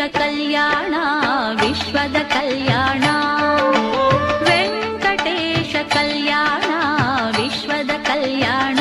ಕಲ್ಯಾಣ ವಿಶ್ವದ ಕಲ್ಯಾಣ ವೆಂಕಟೇಶ ಕಲ್ಯಾಣ ವಿಶ್ವದ ಕಲ್ಯಾಣ.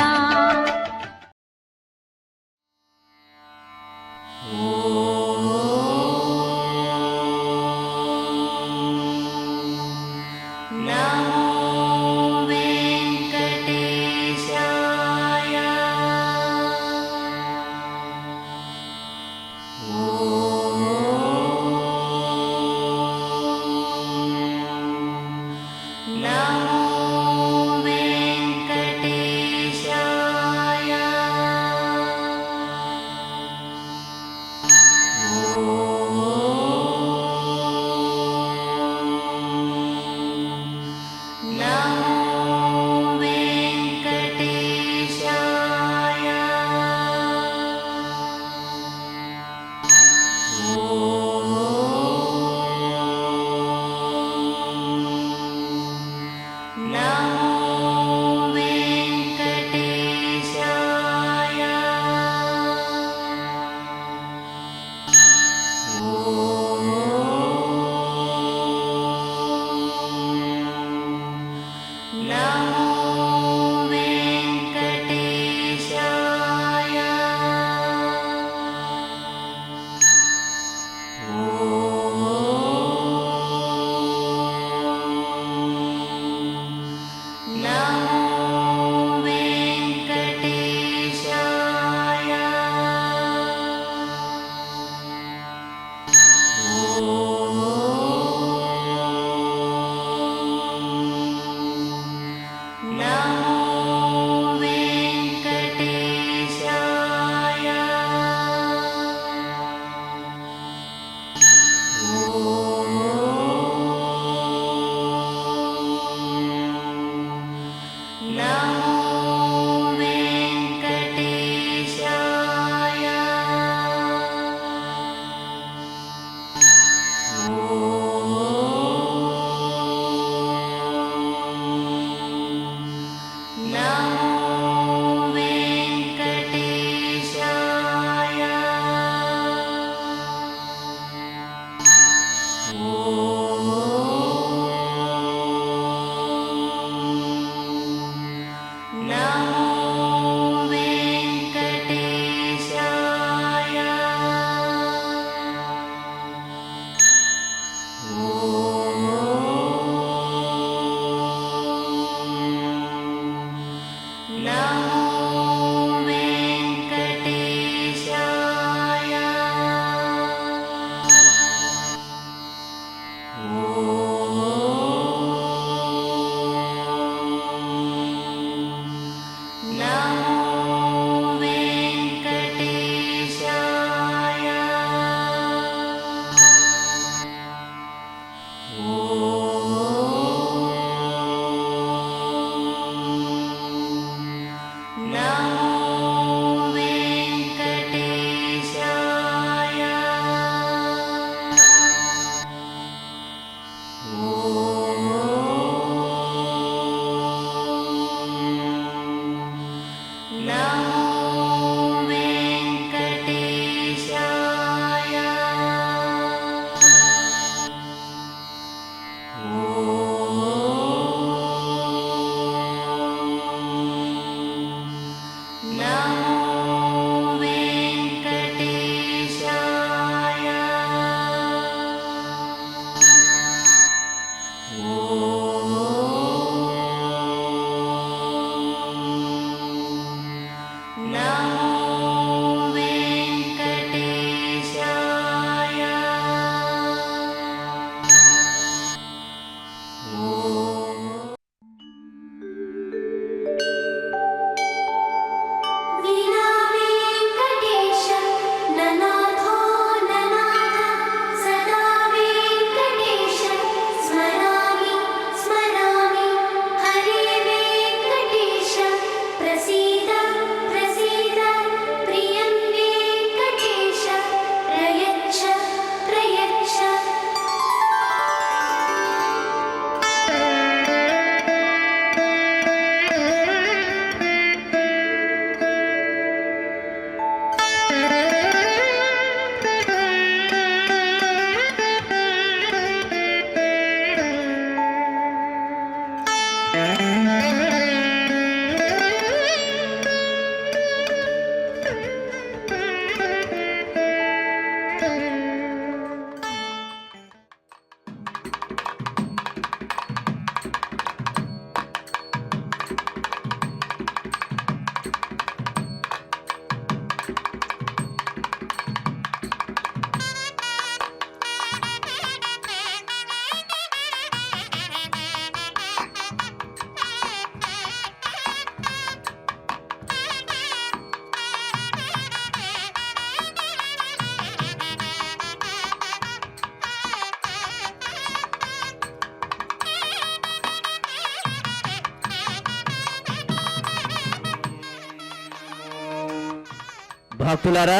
భక్తులారా,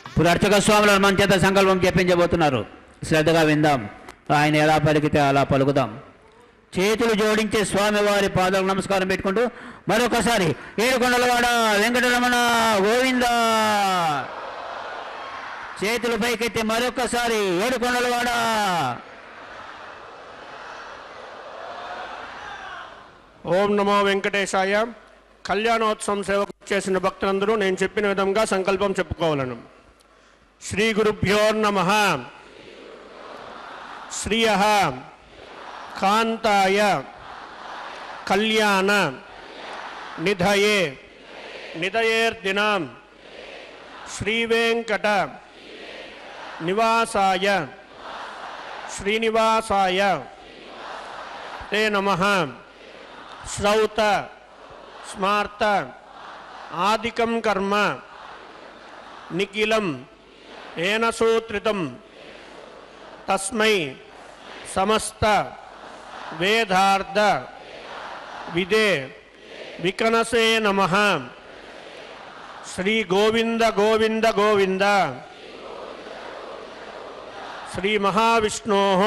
ఇప్పుడు అర్చక స్వాముల మన చేత సంకల్పం చెప్పించబోతున్నారు. శ్రద్ధగా విందాం. ఆయన ఎలా పలికితే అలా పలుకుదాం. చేతులు జోడించే స్వామివారి పాదాలకు నమస్కారం పెట్టుకుంటూ మరొకసారి ఏడుకొండలవాడ వెంకటరమణ గోవింద. చేతులు పైకెత్తి మరొకసారి ఏడుకొండలవాడ. ఓం నమో వెంకటేశాయ. కళ్యాణోత్సవం సేవకు చేసిన భక్తులందరూ నేను చెప్పిన విధంగా సంకల్పం చెప్పుకోవాలను. శ్రీ గురుభ్యో నమః. శ్రియః కాంతాయ కళ్యాణ నిధయే నిధయేర్దినాం శ్రీవేంకట నివాసాయ శ్రీనివాసాయ తే నమః. శ్రౌత స్మార్త ఆదికం కర్మ నిఖిలం ఏన సూత్రితం తస్మై సమస్త వేదార్థ విదే వికనసే నమః. శ్రీ గోవింద గోవింద గోవింద. శ్రీ మహావిష్ణోః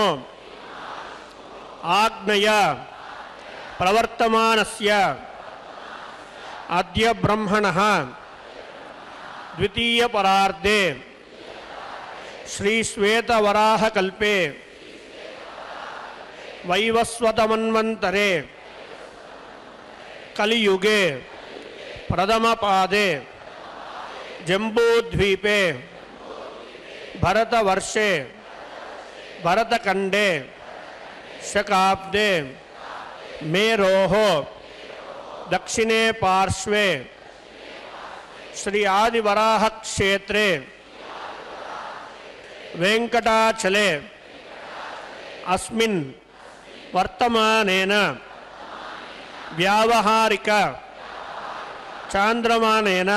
ఆజ్ఞయ ప్రవర్తమానస్య అద్య బ్రహ్మణః ద్వితీయ పరార్ధే శ్రీ శ్వేతవరాహ కల్పే వైవస్వతమన్వంతరే కలియుగే ప్రథమ పాదే జంబూద్వీపే భరతవర్షే భరతఖండే శకాబ్దే మేరోః దక్షిణే పార్శ్వే శ్రీ ఆదివరాహ క్షేత్రే వెంకటాచలే అస్మిన్ వర్తమానేన వ్యావహారిక చాంద్రమానేన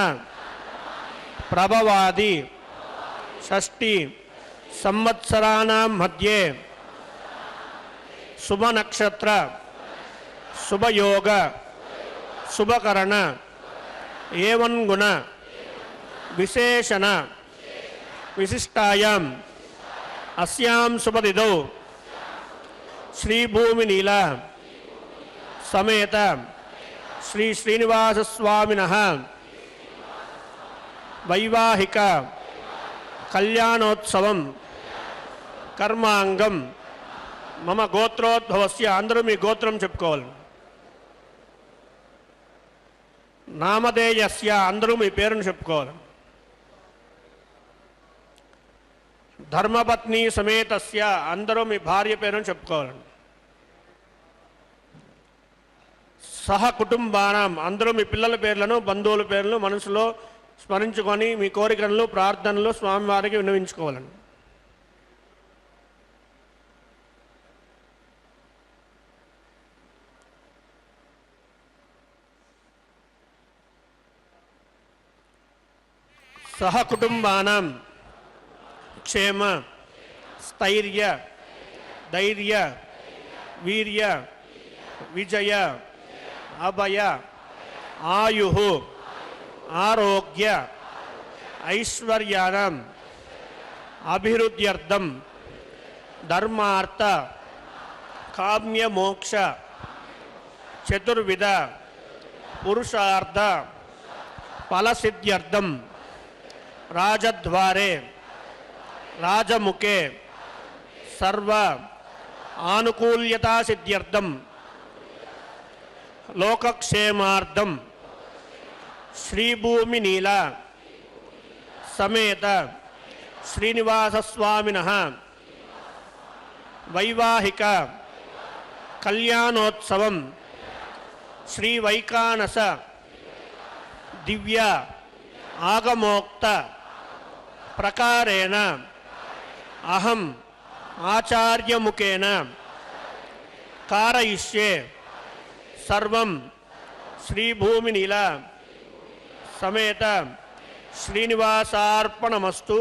ప్రభవాది షష్ఠి సంవత్సరాణం మధ్యే శుభనక్షత్ర శుభయోగ శుభకరణ ఏవన్గుణ విశేషణ విశిష్టాయాం అస్యాం శుభతిథౌ శ్రీభూమినీల సమేత శ్రీ శ్రీనివాసస్వామినః వైవాహిక కళ్యాణోత్సవం కర్మాంగం మమ గోత్రోద్భవస్య. అందరూ మీ గోత్రం చెప్పుకోవాలి. నామధేయస్య. అందరూ మీ పేరును చెప్పుకోవాలి. ధర్మపత్ని సమేతస్య. అందరూ మీ భార్య పేరును చెప్పుకోవాలండి. సహ కుటుంబానం. అందరూ మీ పిల్లల పేర్లను బంధువుల పేర్లను మనసులో స్మరించుకొని మీ కోరికలను ప్రార్థనలు స్వామివారికి విన్నవించుకోవాలండి. సహ కుటుంబానం క్షేమ స్థైర్య ధైర్య వీర్య విజయ అభయ ఆయు ఆరోగ్య ఐశ్వర్యానం అభివృద్ధ్యర్థం ధర్మార్థ కామ్యమోక్ష చతుర్విధ పురుషార్థ ఫలసిద్ధ్యర్థం రాజద్వారే రాజముఖే సర్వ ఆనుకూల్యతా సిద్ధ్యర్థం లోకక్షేమార్థం శ్రీభూమినీల సమేత శ్రీనివాసస్వామినః వైవాహిక కళ్యాణోత్సవం శ్రీ వైకానస దివ్య ఆగమోక్త ప్రకారేణ అహం ఆచార్యముఖేన కారయిష్యే సర్వం శ్రీభూమినీల సమేత శ్రీనివాసార్పణమస్తు.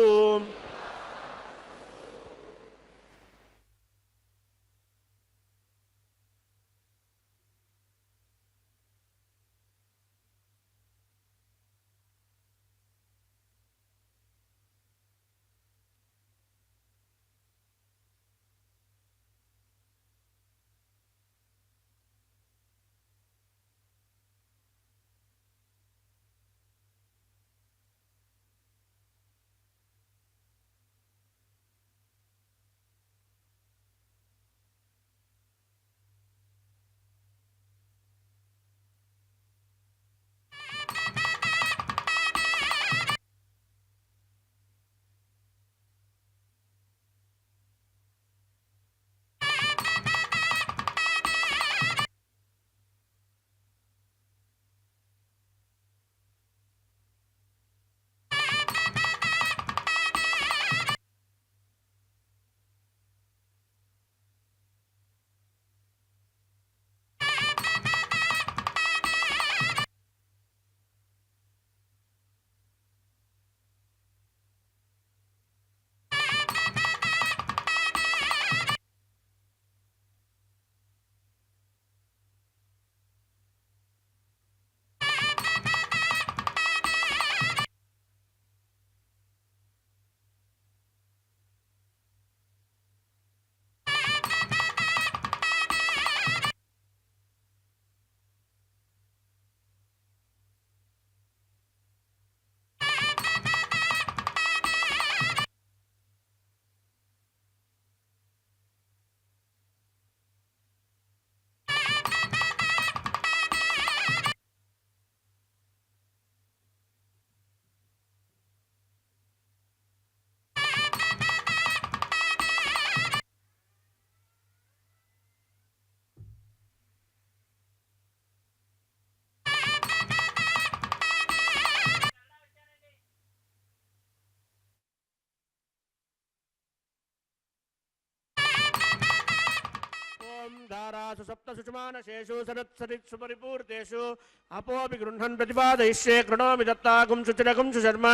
सप्तसुषमानशेषु सरत्सरित्सु परिपूर्तेषु अपोऽपि गृह्णन् प्रतिपादयिष्ये कृणोमि दत्तागुं सुचिरगुं सुशर्मा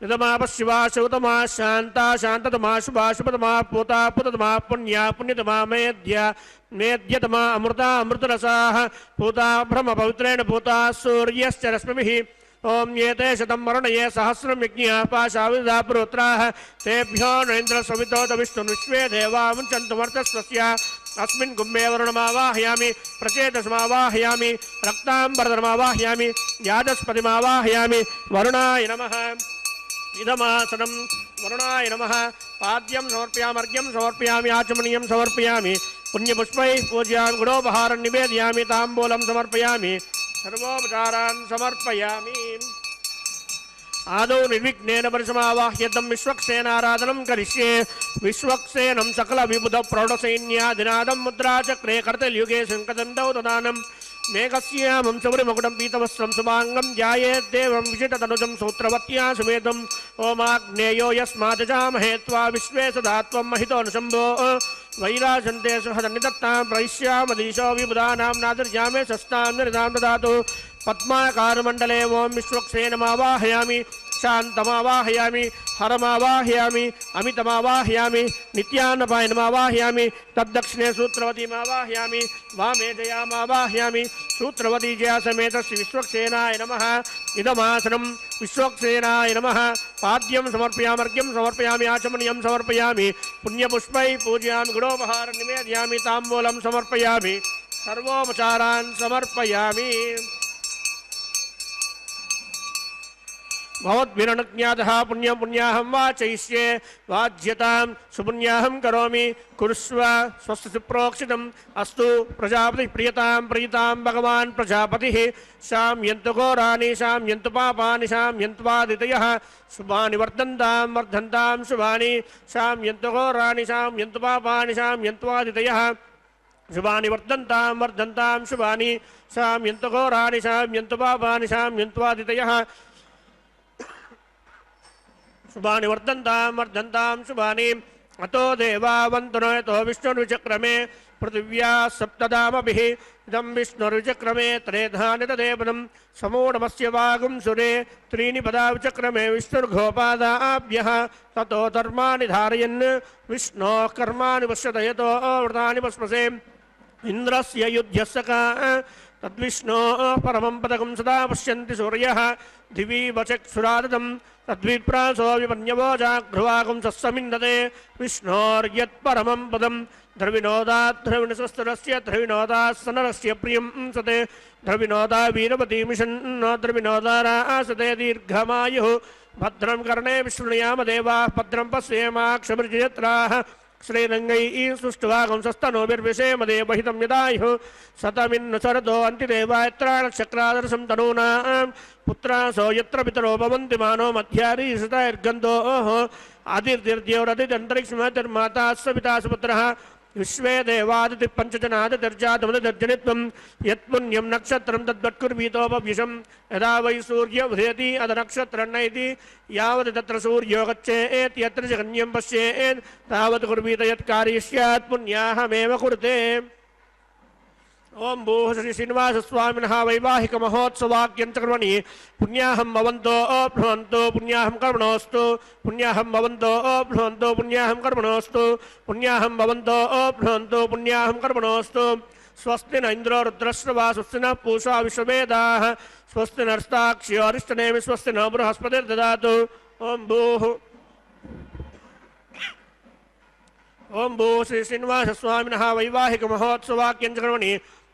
इदमापः शिवा शिवतमा शान्ता शान्ततमा शुभा शुभतमा पूता पुततमा पुण्या पुण्यतमा मेद्या मेद्यतमा अमृता अमृतरसाः पूता ब्रह्मपवित्रेण पूता सूर्यश्च रश्मिभिः ओम येते शतं वर्णये सहस्रं यज्ञाः पाशाविदा पुरोत्राः तेभ्यो नरेन्द्रसवितोत विष्णुर्विश्वे देवा मुञ्चन्तु वर्चस्वस्य अस्मिन् कुम्भे वरुणमावाहयामि प्रचेतसमावाहयामि रक्ताम्बरधरमावाहयामि याजस्पतिमावाहयामि वरुणाय नमः इदमासनं वरुणाय नमः पाद्यं समर्पयामि अर्घ्यं समर्पयामि आचमनीयं समर्पयामि पुण्यपुष्पैः पूज्यामि गुणोपहारं निवेदयामि ताम्बूलं समर्पयामि सर्वोपचारान् समर्पयामि आदौ निर्विघ्नेन परिसमावाह्यतं विश्वक्सेनाराधनं करिष्ये विश्वक्सेनं सकलविबुधप्रौढसैन्यादिनादं मुद्राचक्रे कर्तलयुगे शङ्खदण्डौ ददानं मेघस्यामं शबरिमकुटं पीतवस्त्रं शुभाङ्गं ध्यायेद्देवं विजिततनुजं सूत्रवत्या समेतम् ओमाग्नेयो यस्मादजामहे त्वा विश्वे सदा त्वं महितोऽनुशम्भो वैराजन्ते सुहदन्निदत्तां प्रयिष्यामधीशो विबुधानां नादर्यामे शस्तां निरदां ददातु पद्माकारमण्डले ओं विश्वक्सेनमावाहयामि शान्तमावाहयामि हरमावाहयामि अमितमावाहयामि नित्यानपायनमावाहयामि तद्दक्षिणे सूत्रवतीमावाहयामि वामे जयामावाहयामि सूत्रवती जया समेत श्री विश्वक्सेनाय नमः इदमासनं विश्वक्सेनाय नमः पाद्यं समर्पयामि अर्घ्यं समर्पयामि आचमनीयं समर्पयामि पुण्यपुष्पैः पूजयामि गुणोपहारं निवेदयामि ताम्बूलं समर्पयामि सर्वोपचारान् समर्पयामि भवद्भिरनुज्ञातः पुण्यं पुण्याहं वाचयिष्ये वाज्यतां सुपुण्याहं करोमि कुरुष्व स्वस्य प्रोक्षितम् अस्तु प्रजापतिः प्रियतां प्रीतां भगवान् प्रजापतिः शाम्यन्तु घोराणि शाम्यन्तु पापानि शाम्यन्तु वादितयः शुभानि वर्धन्तां वर्धन्तां शुभानि शाम्यन्तु घोराणि शाम्यन्तु पापानि शाम्यन्तु वादितयः शुभानि वर्धन्तां वर्धन्तां शुभानि शाम्यन्तु घोराणि शाम्यन्तु पापानि शाम्यन्तु वादितयः शुभानि वर्धन्तां वर्धन्तां शुभानि अतो देवावन्तनो यतो विष्णुर्विचक्रमे पृथिव्या सप्तधामभिः इदं विष्णुर्विचक्रमे त्रेधानि तदेवनं समूढमस्य वागुं सुरे त्रीणि पदा विचक्रमे विष्णुर्घोपादाभ्यः ततो धर्माणि धारयन् विष्णोः कर्माणि पश्यत यतो व्रतानि पस्मसे इन्द्रस्य युध्यस्य का तद्विष्णोः परमं पदकं सदा पश्यन्ति सूर्यः दिवि वचक्षुरादतं तद्विप्रासो विपन्यवो जाघ्रुवागुं सस्समिन्दते विष्णोर्यत्परमं पदं द्रविणोदाद्रविणसस्तरस्य द्रविणोदास्सनरस्य प्रियं सते द्रविणोदा वीरवतीमिषन्नो द्रविणोदारासते दीर्घमायुः भद्रं कर्णे विष्णुयाम देवाः भद्रं पश्येमाक्षभिर्जयत्राः श्रीरङ्गैः सुष्ठुवागं सस्तनोभिर्विषेम देवहितं यदायुः सतमिन्न शरदो अन्तिदेवायत्राणचक्रादर्शं तनूनां पुत्रासो यत्र पितरो भवन्ति मानो मध्यारीषतैर्गन्धोः आदिर्दिर्द्योरदिदन्तरिक्षमतिर्माता सविता सुपुत्रः विश्वे देवादितिः पञ्चजनादिर्जातमदिर्जनित्वं यत्पुण्यं नक्षत्रं तद्वत्कुर्वीतोपव्युषं यदा वै सूर्य उदेति अधनक्षत्रं नैति यावत् तत्र सूर्यो गच्छेत् यत्र जगन्यं पश्येत् तावत् कुर्वीत यत्कार्यं स्यात् पुण्याहमेव कुरुते ओम भूः श्री श्रीनिवासस्वामिनः वैवाहिकमहोत्सवाख्यं च कर्मणि पुण्याहं भवन्तो भ्रुवन्तो पुण्याहं कर्मणोऽस्तु पुण्याहं भवन्तो भ्रुवन्तो पुण्याहं कर्मणोऽस्तु पुण्याहं भवन्तो भ्रुवन्तो पुण्याहं कर्मणोऽस्तु स्वस्ति न इन्द्रो रुद्रश्रवा स्वस्ति नः पूषा विश्ववेदाः स्वस्ति नस्ताक्ष्यो अरिष्टनेमि स्वस्ति न बृहस्पतिर्ददातु ओम भूः श्री श्रीनिवासस्वामिनः वैवाहिकमहोत्सवाख्यं च कर्मणि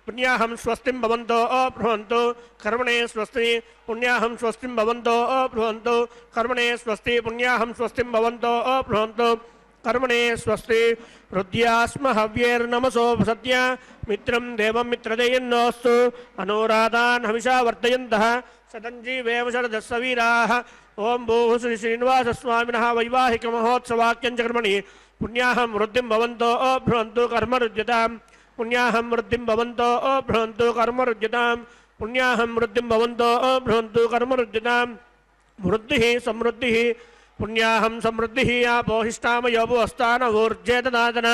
पुण्याहं स्वस्तिं भवन्तो भ्रुवन्तु कर्मणे स्वस्ति पुण्याहं स्वस्तिं भवन्तो भ्रुवन्तु कर्मणे स्वस्ति पुण्याहं स्वस्तिं भवन्तो भ्रुवन्तु कर्मणे स्वस्ति हृद्यास्म हव्यैर्नमसो सद्य मित्रं देवं मित्रदेयन्नोऽस्तु अनुराधान् हविषा वर्धयन्तः शतञ्जीवेव शरदस्सवीराः ओम भूः श्री श्रीनिवासस्वामिनः वैवाहिकमहोत्सवाख्यं च कर्मणि पुण्याहं वृद्धिं भवन्तो भ्रुवन्तु कर्मरुज्यतां पुण्याहं वृद्धिं भवन्तो भ्रुवन्तु कर्मरुज्यतां पुण्याहं वृद्धिं भवन्तो भ्रुवन्तु कर्मरुज्यतां वृद्धिः समृद्धिः पुण्याहं समृद्धिः आपोहिष्ठामयोपस्थान ऊर्जेतदादन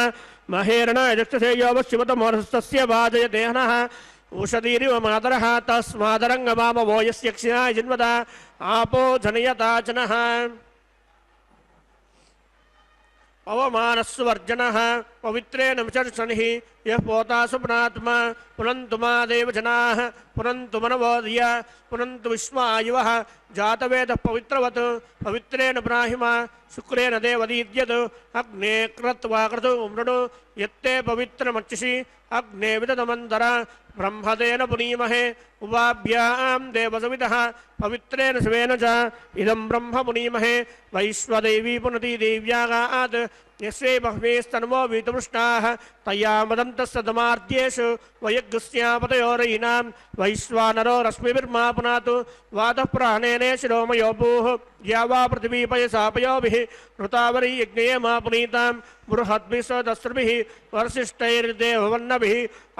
महेरण यक्षसेयोपशिवतमोहस्तस्य वाजयदेहनः उषदीरिव मातरः तस्मादरङ्गमामवो यस्य क्षिणाय जिन्वता आपो जनयता जनः पवमानस्वर्जनः पवित्रेण विचर्षणिः यः पोता सुप्नात्मा पुनन्तु मा देवजनाः पुनन्तु मनवोदय पुनन्तु विश्वायुवः जातवेदः पवित्रवत् पवित्रेण ब्राह्मा शुक्रेण देवदीद्यत् अग्ने क्रत्वा क्रतु मृडु यत्ते पवित्रमर्चिषि अग्ने विदधमन्तर ब्रह्मदेन पुनीमहे उवाभ्यां देवसवितः पवित्रेण शिवेन च इदं ब्रह्म पुनीमहे वैश्वदेवी पुनति देव्यागात् यस्यै बह्वेस्तन्वो वीतपृष्टाः तया मदन्तस्य दमार्द्येषु वयग्स्यापतयोरयिनां वैश्वानरो रश्मिभिर्मा पुनातु वातः प्राणेने शिरोमयोपूः या वा पृथिवी पयसापयोभिः ऋतावरी यज्ञे मा पुनीतां बृहद्भिः सदस्रुभिः वर्षिष्ठैर्देववन्नभिः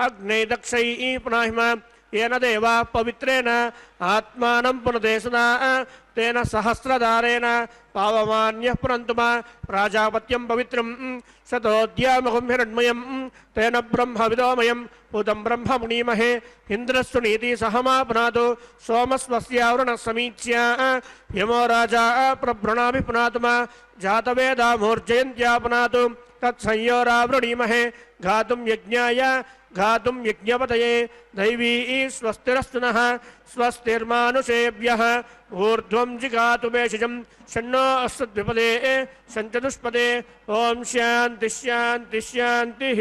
अग्ने दक्षैः पुनाहिमा येन देवा पवित्रेण आत्मानं पुनते सदा तेन सहस्रधारेण पावमान्यः पुनन्तु मा प्राजापत्यं पवित्रं शतोऽध्यामहं हिरण्मयं तेन ब्रह्मविदोमयं भूतं ब्रह्म मुनीमहे इन्द्रस्तु नीति सहमा पुनातु सोमस्वस्यावरुणः समीच्या यमो राजा प्रभृणाभि पुनातु मा जातवेदा मूर्जयन्त्या पुनातु तत्संयोरावृणीमहे घातुं यज्ञाय घातुं यज्ञपतये दैवी स्वस्तिरस्तु नः स्वस्तिर्मानुषेभ्यः ऊर्ध्वं जिगातु मेषिजं षण्णो अस्मद्विपदे सञ्चतुष्पदे ॐ शान्ति शान्ति शान्तिः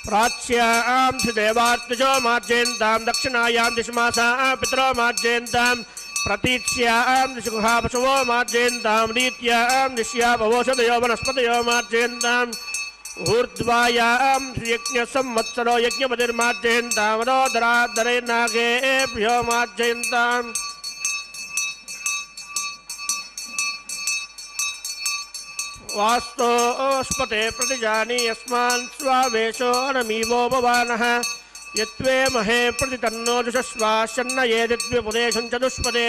प्राच्यां देवात्मजो मार्जयन्तां दक्षिणायां दिशमासा पितरो मार्जयन्तां प्रतीच्यां दिशगुहा पशवो मार्जयन्तां रीत्यां दिश्यापवोषधयो वनस्पतयो मार्जयन्ताम् ऊर्ध्वायां यज्ञसंवत्सरो यज्ञपतिर्मार्जयन्तामदोदरादरे नागेभ्यो मार्जयन्ताम् वास्तोस्पते प्रतिजानी यस्मान् स्वावेशो अनमीवो भवानः यत्वे महे प्रतितन्नो जुषस्वाशन्न येदिद्विपुदेशं चतुष्पदे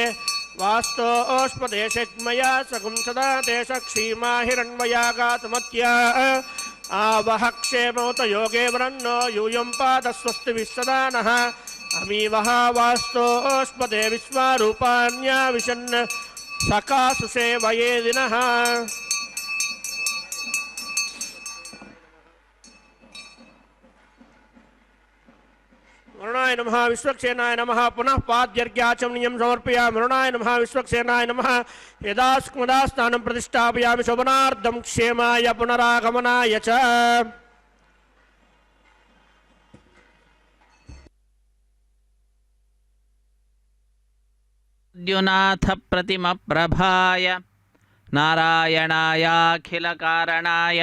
वास्तोस्पदे शग्मया सकुं सदा ते सक्षीमा हिरण्मया गातुमत्या आवह क्षेमोत योगे वरन्नो यूयं पाद स्वस्ति विस्सदा नः अमीवः वास्तोस्पदे विश्वारूपाण्या विशन् सकासुषे वयेदिनः वरुणाय नमः विश्वक्सेनाय नमः पुनः पाद्यर्घ्याचमनीयं समर्पयामि वरुणाय नमः विश्वक्सेनाय नमः यदास्मदा स्नानं प्रतिष्ठापयामि शोभनार्थं क्षेमाय पुनरागमनाय च द्युनाथ प्रतिम प्रभाय नारायणायाखिलकारणाय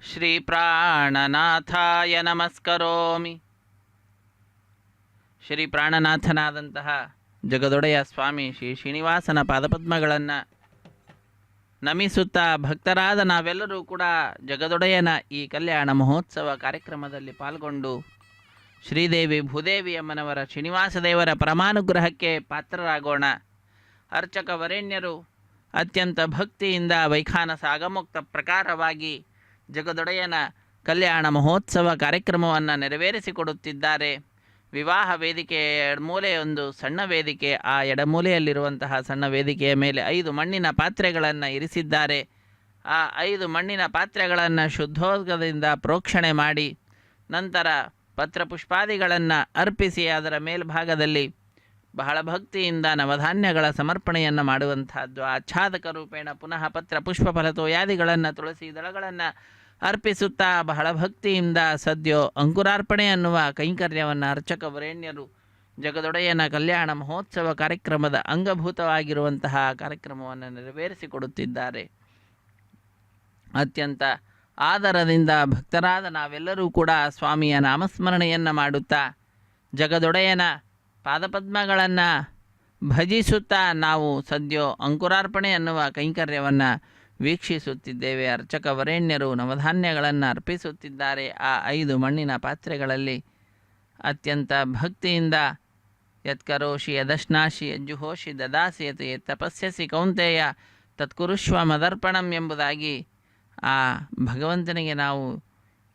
श्री प्राणनाथाय नमस्करोमि. ಶ್ರೀ ಪ್ರಾಣನಾಥನಾದಂತಹ ಜಗದೊಡೆಯ ಸ್ವಾಮಿ ಶ್ರೀ ಶ್ರೀನಿವಾಸನ ಪಾದಪದ್ಮಗಳನ್ನು ನಮಿಸುತ್ತಾ ಭಕ್ತರಾದ ನಾವೆಲ್ಲರೂ ಕೂಡ ಜಗದೊಡೆಯನ ಈ ಕಲ್ಯಾಣ ಮಹೋತ್ಸವ ಕಾರ್ಯಕ್ರಮದಲ್ಲಿ ಪಾಲ್ಗೊಂಡು ಶ್ರೀದೇವಿ ಭೂದೇವಿಯಮ್ಮನವರ ಶ್ರೀನಿವಾಸ ದೇವರ ಪರಮಾನುಗ್ರಹಕ್ಕೆ ಪಾತ್ರರಾಗೋಣ. ಅರ್ಚಕ ವರೇಣ್ಯರು ಅತ್ಯಂತ ಭಕ್ತಿಯಿಂದ ವೈಖಾನಸ ಆಗಮುಕ್ತ ಪ್ರಕಾರವಾಗಿ ಜಗದೊಡೆಯನ ಕಲ್ಯಾಣ ಮಹೋತ್ಸವ ಕಾರ್ಯಕ್ರಮವನ್ನು ನೆರವೇರಿಸಿಕೊಡುತ್ತಿದ್ದಾರೆ. ವಿವಾಹ ವೇದಿಕೆಯ ಎಡಮೂಲೆಯೊಂದು ಸಣ್ಣ ವೇದಿಕೆ, ಆ ಎಡಮೂಲೆಯಲ್ಲಿರುವಂತಹ ಸಣ್ಣ ವೇದಿಕೆಯ ಮೇಲೆ 5 ಮಣ್ಣಿನ ಪಾತ್ರೆಗಳನ್ನು ಇರಿಸಿದ್ದಾರೆ. ಆ 5 ಮಣ್ಣಿನ ಪಾತ್ರೆಗಳನ್ನು ಶುದ್ಧೋದಕದಿಂದ ಪ್ರೋಕ್ಷಣೆ ಮಾಡಿ ನಂತರ ಪತ್ರಪುಷ್ಪಾದಿಗಳನ್ನು ಅರ್ಪಿಸಿ ಅದರ ಮೇಲ್ಭಾಗದಲ್ಲಿ ಬಹಳ ಭಕ್ತಿಯಿಂದ ನವಧಾನ್ಯಗಳ ಸಮರ್ಪಣೆಯನ್ನು ಮಾಡುವಂತಹದ್ದು. ಆಚ್ಛಾದಕ ರೂಪೇಣ ಪುನಃ ಪತ್ರ ಪುಷ್ಪ ಫಲತೋಯಾದಿಗಳನ್ನು ತುಳಸಿ ದಳಗಳನ್ನು ಅರ್ಪಿಸುತ್ತಾ ಬಹಳ ಭಕ್ತಿಯಿಂದ ಸದ್ಯೋ ಅಂಕುರಾರ್ಪಣೆ ಅನ್ನುವ ಕೈಂಕರ್ಯವನ್ನು ಅರ್ಚಕ ವರೇಣ್ಯರು ಜಗದೊಡೆಯನ ಕಲ್ಯಾಣ ಮಹೋತ್ಸವ ಕಾರ್ಯಕ್ರಮದ ಅಂಗಭೂತವಾಗಿರುವಂತಹ ಕಾರ್ಯಕ್ರಮವನ್ನು ನೆರವೇರಿಸಿಕೊಡುತ್ತಿದ್ದಾರೆ. ಅತ್ಯಂತ ಆದರದಿಂದ ಭಕ್ತರಾದ ನಾವೆಲ್ಲರೂ ಕೂಡ ಸ್ವಾಮಿಯ ನಾಮಸ್ಮರಣೆಯನ್ನು ಮಾಡುತ್ತಾ ಜಗದೊಡೆಯನ ಪಾದಪದ್ಮಗಳನ್ನು ಭಜಿಸುತ್ತಾ ನಾವು ಸದ್ಯೋ ಅಂಕುರಾರ್ಪಣೆ ಅನ್ನುವ ಕೈಂಕರ್ಯವನ್ನು ವೀಕ್ಷಿಸುತ್ತಿದ್ದೇವೆ. ಅರ್ಚಕ ವರೇಣ್ಯರು ನವಧಾನ್ಯಗಳನ್ನು ಅರ್ಪಿಸುತ್ತಿದ್ದಾರೆ. ಆ 5 ಮಣ್ಣಿನ ಪಾತ್ರೆಗಳಲ್ಲಿ ಅತ್ಯಂತ ಭಕ್ತಿಯಿಂದ ಯತ್ಕರೋಷಿ ಯದಶ್ನಾಶಿ ಯಜ್ಜುಹೋಷಿ ದದಾಸಿ ಯತ್ ತಪಸ್ಯಸಿ ಕೌಂತೆಯ ತತ್ಕುರುಷ್ವ ಮದರ್ಪಣಂ ಎಂಬುದಾಗಿ ಆ ಭಗವಂತನಿಗೆ ನಾವು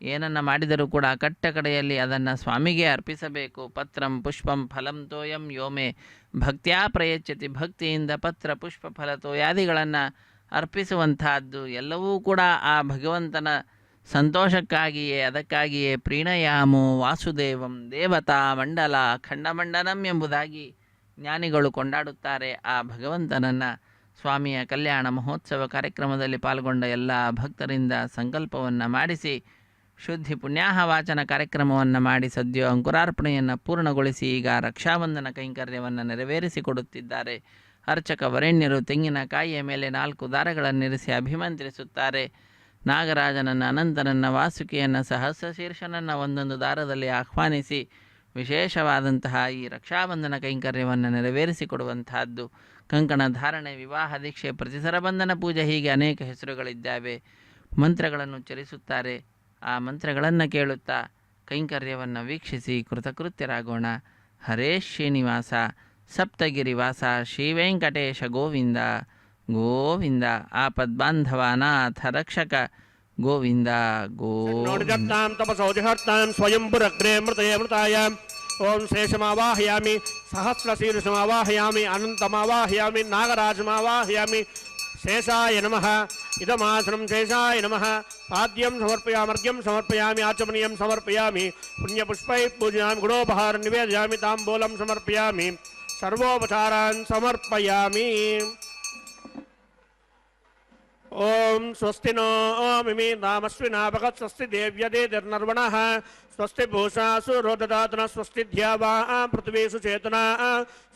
ಏನನ್ನು ಮಾಡಿದರೂ ಕೂಡ ಕಟ್ಟ ಕಡೆಯಲ್ಲಿ ಅದನ್ನು ಸ್ವಾಮಿಗೆ ಅರ್ಪಿಸಬೇಕು. ಪತ್ರಂ ಪುಷ್ಪಂ ಫಲಂ ತೋಯಂ ಯೋಮೆ ಭಕ್ತ್ಯಾ ಪ್ರಯಚ್ಯತಿ, ಭಕ್ತಿಯಿಂದ ಪತ್ರ ಪುಷ್ಪ ಫಲ ತೋಯಾದಿಗಳನ್ನು ಅರ್ಪಿಸುವಂತಹದ್ದು ಎಲ್ಲವೂ ಕೂಡ ಆ ಭಗವಂತನ ಸಂತೋಷಕ್ಕಾಗಿಯೇ. ಅದಕ್ಕಾಗಿಯೇ ಪ್ರೀಣಯಾಮೋ ವಾಸುದೇವಂ ದೇವತಾ ಮಂಡಲ ಖಂಡಮಂಡನಂ ಎಂಬುದಾಗಿ ಜ್ಞಾನಿಗಳು ಕೊಂಡಾಡುತ್ತಾರೆ. ಆ ಭಗವಂತನನ್ನು ಸ್ವಾಮಿಯ ಕಲ್ಯಾಣ ಮಹೋತ್ಸವ ಕಾರ್ಯಕ್ರಮದಲ್ಲಿ ಪಾಲ್ಗೊಂಡ ಎಲ್ಲ ಭಕ್ತರಿಂದ ಸಂಕಲ್ಪವನ್ನು ಮಾಡಿಸಿ ಶುದ್ಧಿ ಪುಣ್ಯಾಹ ವಾಚನ ಕಾರ್ಯಕ್ರಮವನ್ನು ಮಾಡಿ ಸದ್ಯ ಅಂಕುರಾರ್ಪಣೆಯನ್ನು ಪೂರ್ಣಗೊಳಿಸಿ ಈಗ ರಕ್ಷಾಬಂಧನ ಕೈಂಕರ್ಯವನ್ನು ನೆರವೇರಿಸಿಕೊಡುತ್ತಿದ್ದಾರೆ. ಅರ್ಚಕ ವರೆಣ್ಯರು ತೆಂಗಿನಕಾಯಿಯ ಮೇಲೆ 4 ದಾರಗಳನ್ನಿರಿಸಿ ಅಭಿಮಂತ್ರಿಸುತ್ತಾರೆ. ನಾಗರಾಜನನ್ನು, ಅನಂತನನ್ನು, ವಾಸುಕಿಯನ್ನು, ಸಹಸ್ರಶೀರ್ಷನನ್ನು ಒಂದೊಂದು ದಾರದಲ್ಲಿ ಆಹ್ವಾನಿಸಿ ವಿಶೇಷವಾದಂತಹ ಈ ರಕ್ಷಾಬಂಧನ ಕೈಂಕರ್ಯವನ್ನು ನೆರವೇರಿಸಿಕೊಡುವಂತಹದ್ದು. ಕಂಕಣ ಧಾರಣೆ, ವಿವಾಹ ದೀಕ್ಷೆ, ಪ್ರತಿಸರಬಂಧನ ಪೂಜೆ, ಹೀಗೆ ಅನೇಕ ಹೆಸರುಗಳಿದ್ದಾವೆ. ಮಂತ್ರಗಳನ್ನು ಉಚ್ಚರಿಸುತ್ತಾರೆ. ಆ ಮಂತ್ರಗಳನ್ನು ಕೇಳುತ್ತಾ ಕೈಂಕರ್ಯವನ್ನು ವೀಕ್ಷಿಸಿ ಕೃತಕೃತ್ಯರಾಗೋಣ. ಹರೇ ಶ್ರೀನಿವಾಸ ಸಪ್ತಗಿರಿವಾಸ ಶ್ರೀವೆಂಕಟೇಶ ಗೋವಿಂದ ಗೋವಿಂದ. ಆಪದ್ಬಾಂಧವಾನಾಥ ರಕ್ಷಕ ಗೋವಿಂದ ಗೋವಿಂದ. ತಪಸೌಜಹರ್ತಾಂ ಸ್ವಯಂಪುರಗ್ರೇ ಮೃತಯೇ ಮೃತಾಯ. ಓಂ ಶೇಷಮಾವಾಹಯಾಮಿ, ಸಹಸ್ರಶೀರ್ಷಮಾವಾಹಯಾಮಿ, ಅನಂತಮಾವಾಹಯಾಮಿ, ನಾಗರಾಜಮಾವಾಹಯಾಮಿ. ಶೇಷಾಯ ನಮಃ. ಇದಮಾಸನಂ ಶೇಷಾಯ ನಮಃ. ಪಾದ್ಯಂ ಸಮರ್ಪಯಾಮರ್ಘ್ಯಂ ಸಮರ್ಪಯಾಮಿ, ಆಚಮನೀಯಂ ಸಮರ್ಪಯಾಮಿ, ಪುಣ್ಯಪುಷ್ಪೈ ಪೂಜಯಾಮಿ, ಗುಣೋಪಹಾರ ನಿವೇದಯಾಮಿ, ತಾಂಬೂಲಂ ಸಮರ್ಪಯಾಮಿ, ಸರ್ವೋಪಚಾರಾನ್ ಸಮರ್ಪಯಾಮಿ. ಓಂ ಸ್ವಸ್ತಿ ನೋ ಮಿಮಿ ನಾಮಸ್ವಿನಾಭಗತ್ ಸ್ವಸ್ತಿ ದೇವ್ಯದೇರ್ನರ್ವಣಃ ಸ್ವಸ್ತಿ ಭೂಷಾಸು ರೋದದಾತನ ಸ್ವಸ್ತಿ ಧ್ಯಾವಾ ಪೃಥ್ವೀಸು ಚೇತನಾ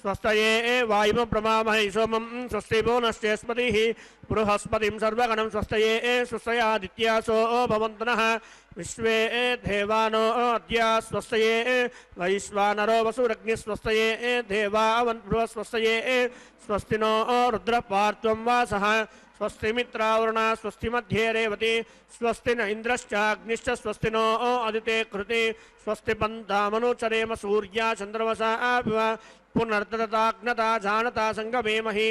ಸ್ವಸ್ತಯೇ ವಾಯುಮ ಪ್ರಮಾಮಹೈ ಸೋಮಂ ಸ್ವಸ್ತಿ ಭುವನಶ್ಚೇಸ್ಪತಿ ಬೃಹಸ್ಪತಿಂ ಸರ್ವಗಣಂ ಸ್ವಸ್ತಯೇ ಸ್ವಸ್ತಯಾದಿತ್ಯಾಸೋ ಭವಂತನಃ ವಿಶ್ವೇ ದೇವಾನೋ ಅದ್ಯ ಸ್ವಸ್ತಯೇ ವೈಶ್ವಾನರೋ ವಸುರಗ್ನಿ ಸ್ವಸ್ತಯೇ ದೇವಾವನ್ ಸ್ವಸ್ತಯೇ ಸ್ವಸ್ತಿ ನೋ ರುದ್ರಪಾರ್ತ್ವಂ ವಾಸಃ ಸ್ವಸ್ತಿ ಮಿತ್ರಾವರುಣ ಸ್ವಸ್ತಿ ಮಧ್ಯೆ ರೇವತಿ ಸ್ವಸ್ತಿ ನ ಇಂದ್ರಶ್ಚಾಗ್ನಿಶ್ಚ ಸ್ವಸ್ತಿ ನೋ ಅದಿತೆ ಕೃತಿ ಸ್ವಸ್ತಿ ಪಂಥಾಮನುಚರೇಮ ಸೂರ್ಯ ಚಂದ್ರಮಸ ಪುನರ್ತತಾಗ್ನತಾ ಜಾನತಾ ಸಂಗಮೇಮಹಿ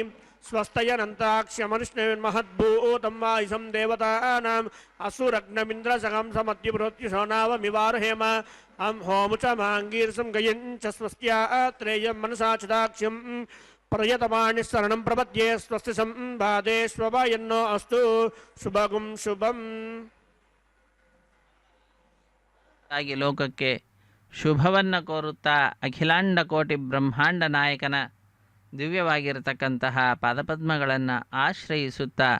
ಸ್ವಸ್ತಯನಂತಾಕ್ಷ್ಯಮನುಷ್ಣಮಹದ್ಭೂತಂ ವಾಯುಸಂ ದೇವತಾನಾಂ ಅಸುರಗ್ನಮಿಂದ್ರಸಗಂ ಸಮತ್ಯಭೃತ್ಯುಶೋನಾವಮಿವಾರ್ಹೇಮ ಅಂ ಹೋಮುಚ ಮಾಂಗೀರ್ಸಂ ಗಯಂಚ ಸ್ವಸ್ತ್ಯಾತ್ರೇಯಂ ಮನಸಾ ಚಿದಾಕ್ಷ್ಯಂ ಪ್ರಯತಮಾನಿ ಶರಣಂ ಪ್ರಪದ್ಯೆ ಸ್ವಸ್ತಿ ಸಂಬಾಧೇಶ್ವಯನ್ನೋ ಅಸ್ತು ಶುಭಗುಂ ಶುಭಂ. ಆಗಿ ಲೋಕಕ್ಕೆ ಶುಭವನ್ನು ಕೋರುತ್ತಾ ಅಖಿಲಾಂಡ ಕೋಟಿ ಬ್ರಹ್ಮಾಂಡ ನಾಯಕನ ದಿವ್ಯವಾಗಿರತಕ್ಕಂತಹ ಪಾದಪದ್ಮಗಳನ್ನು ಆಶ್ರಯಿಸುತ್ತಾ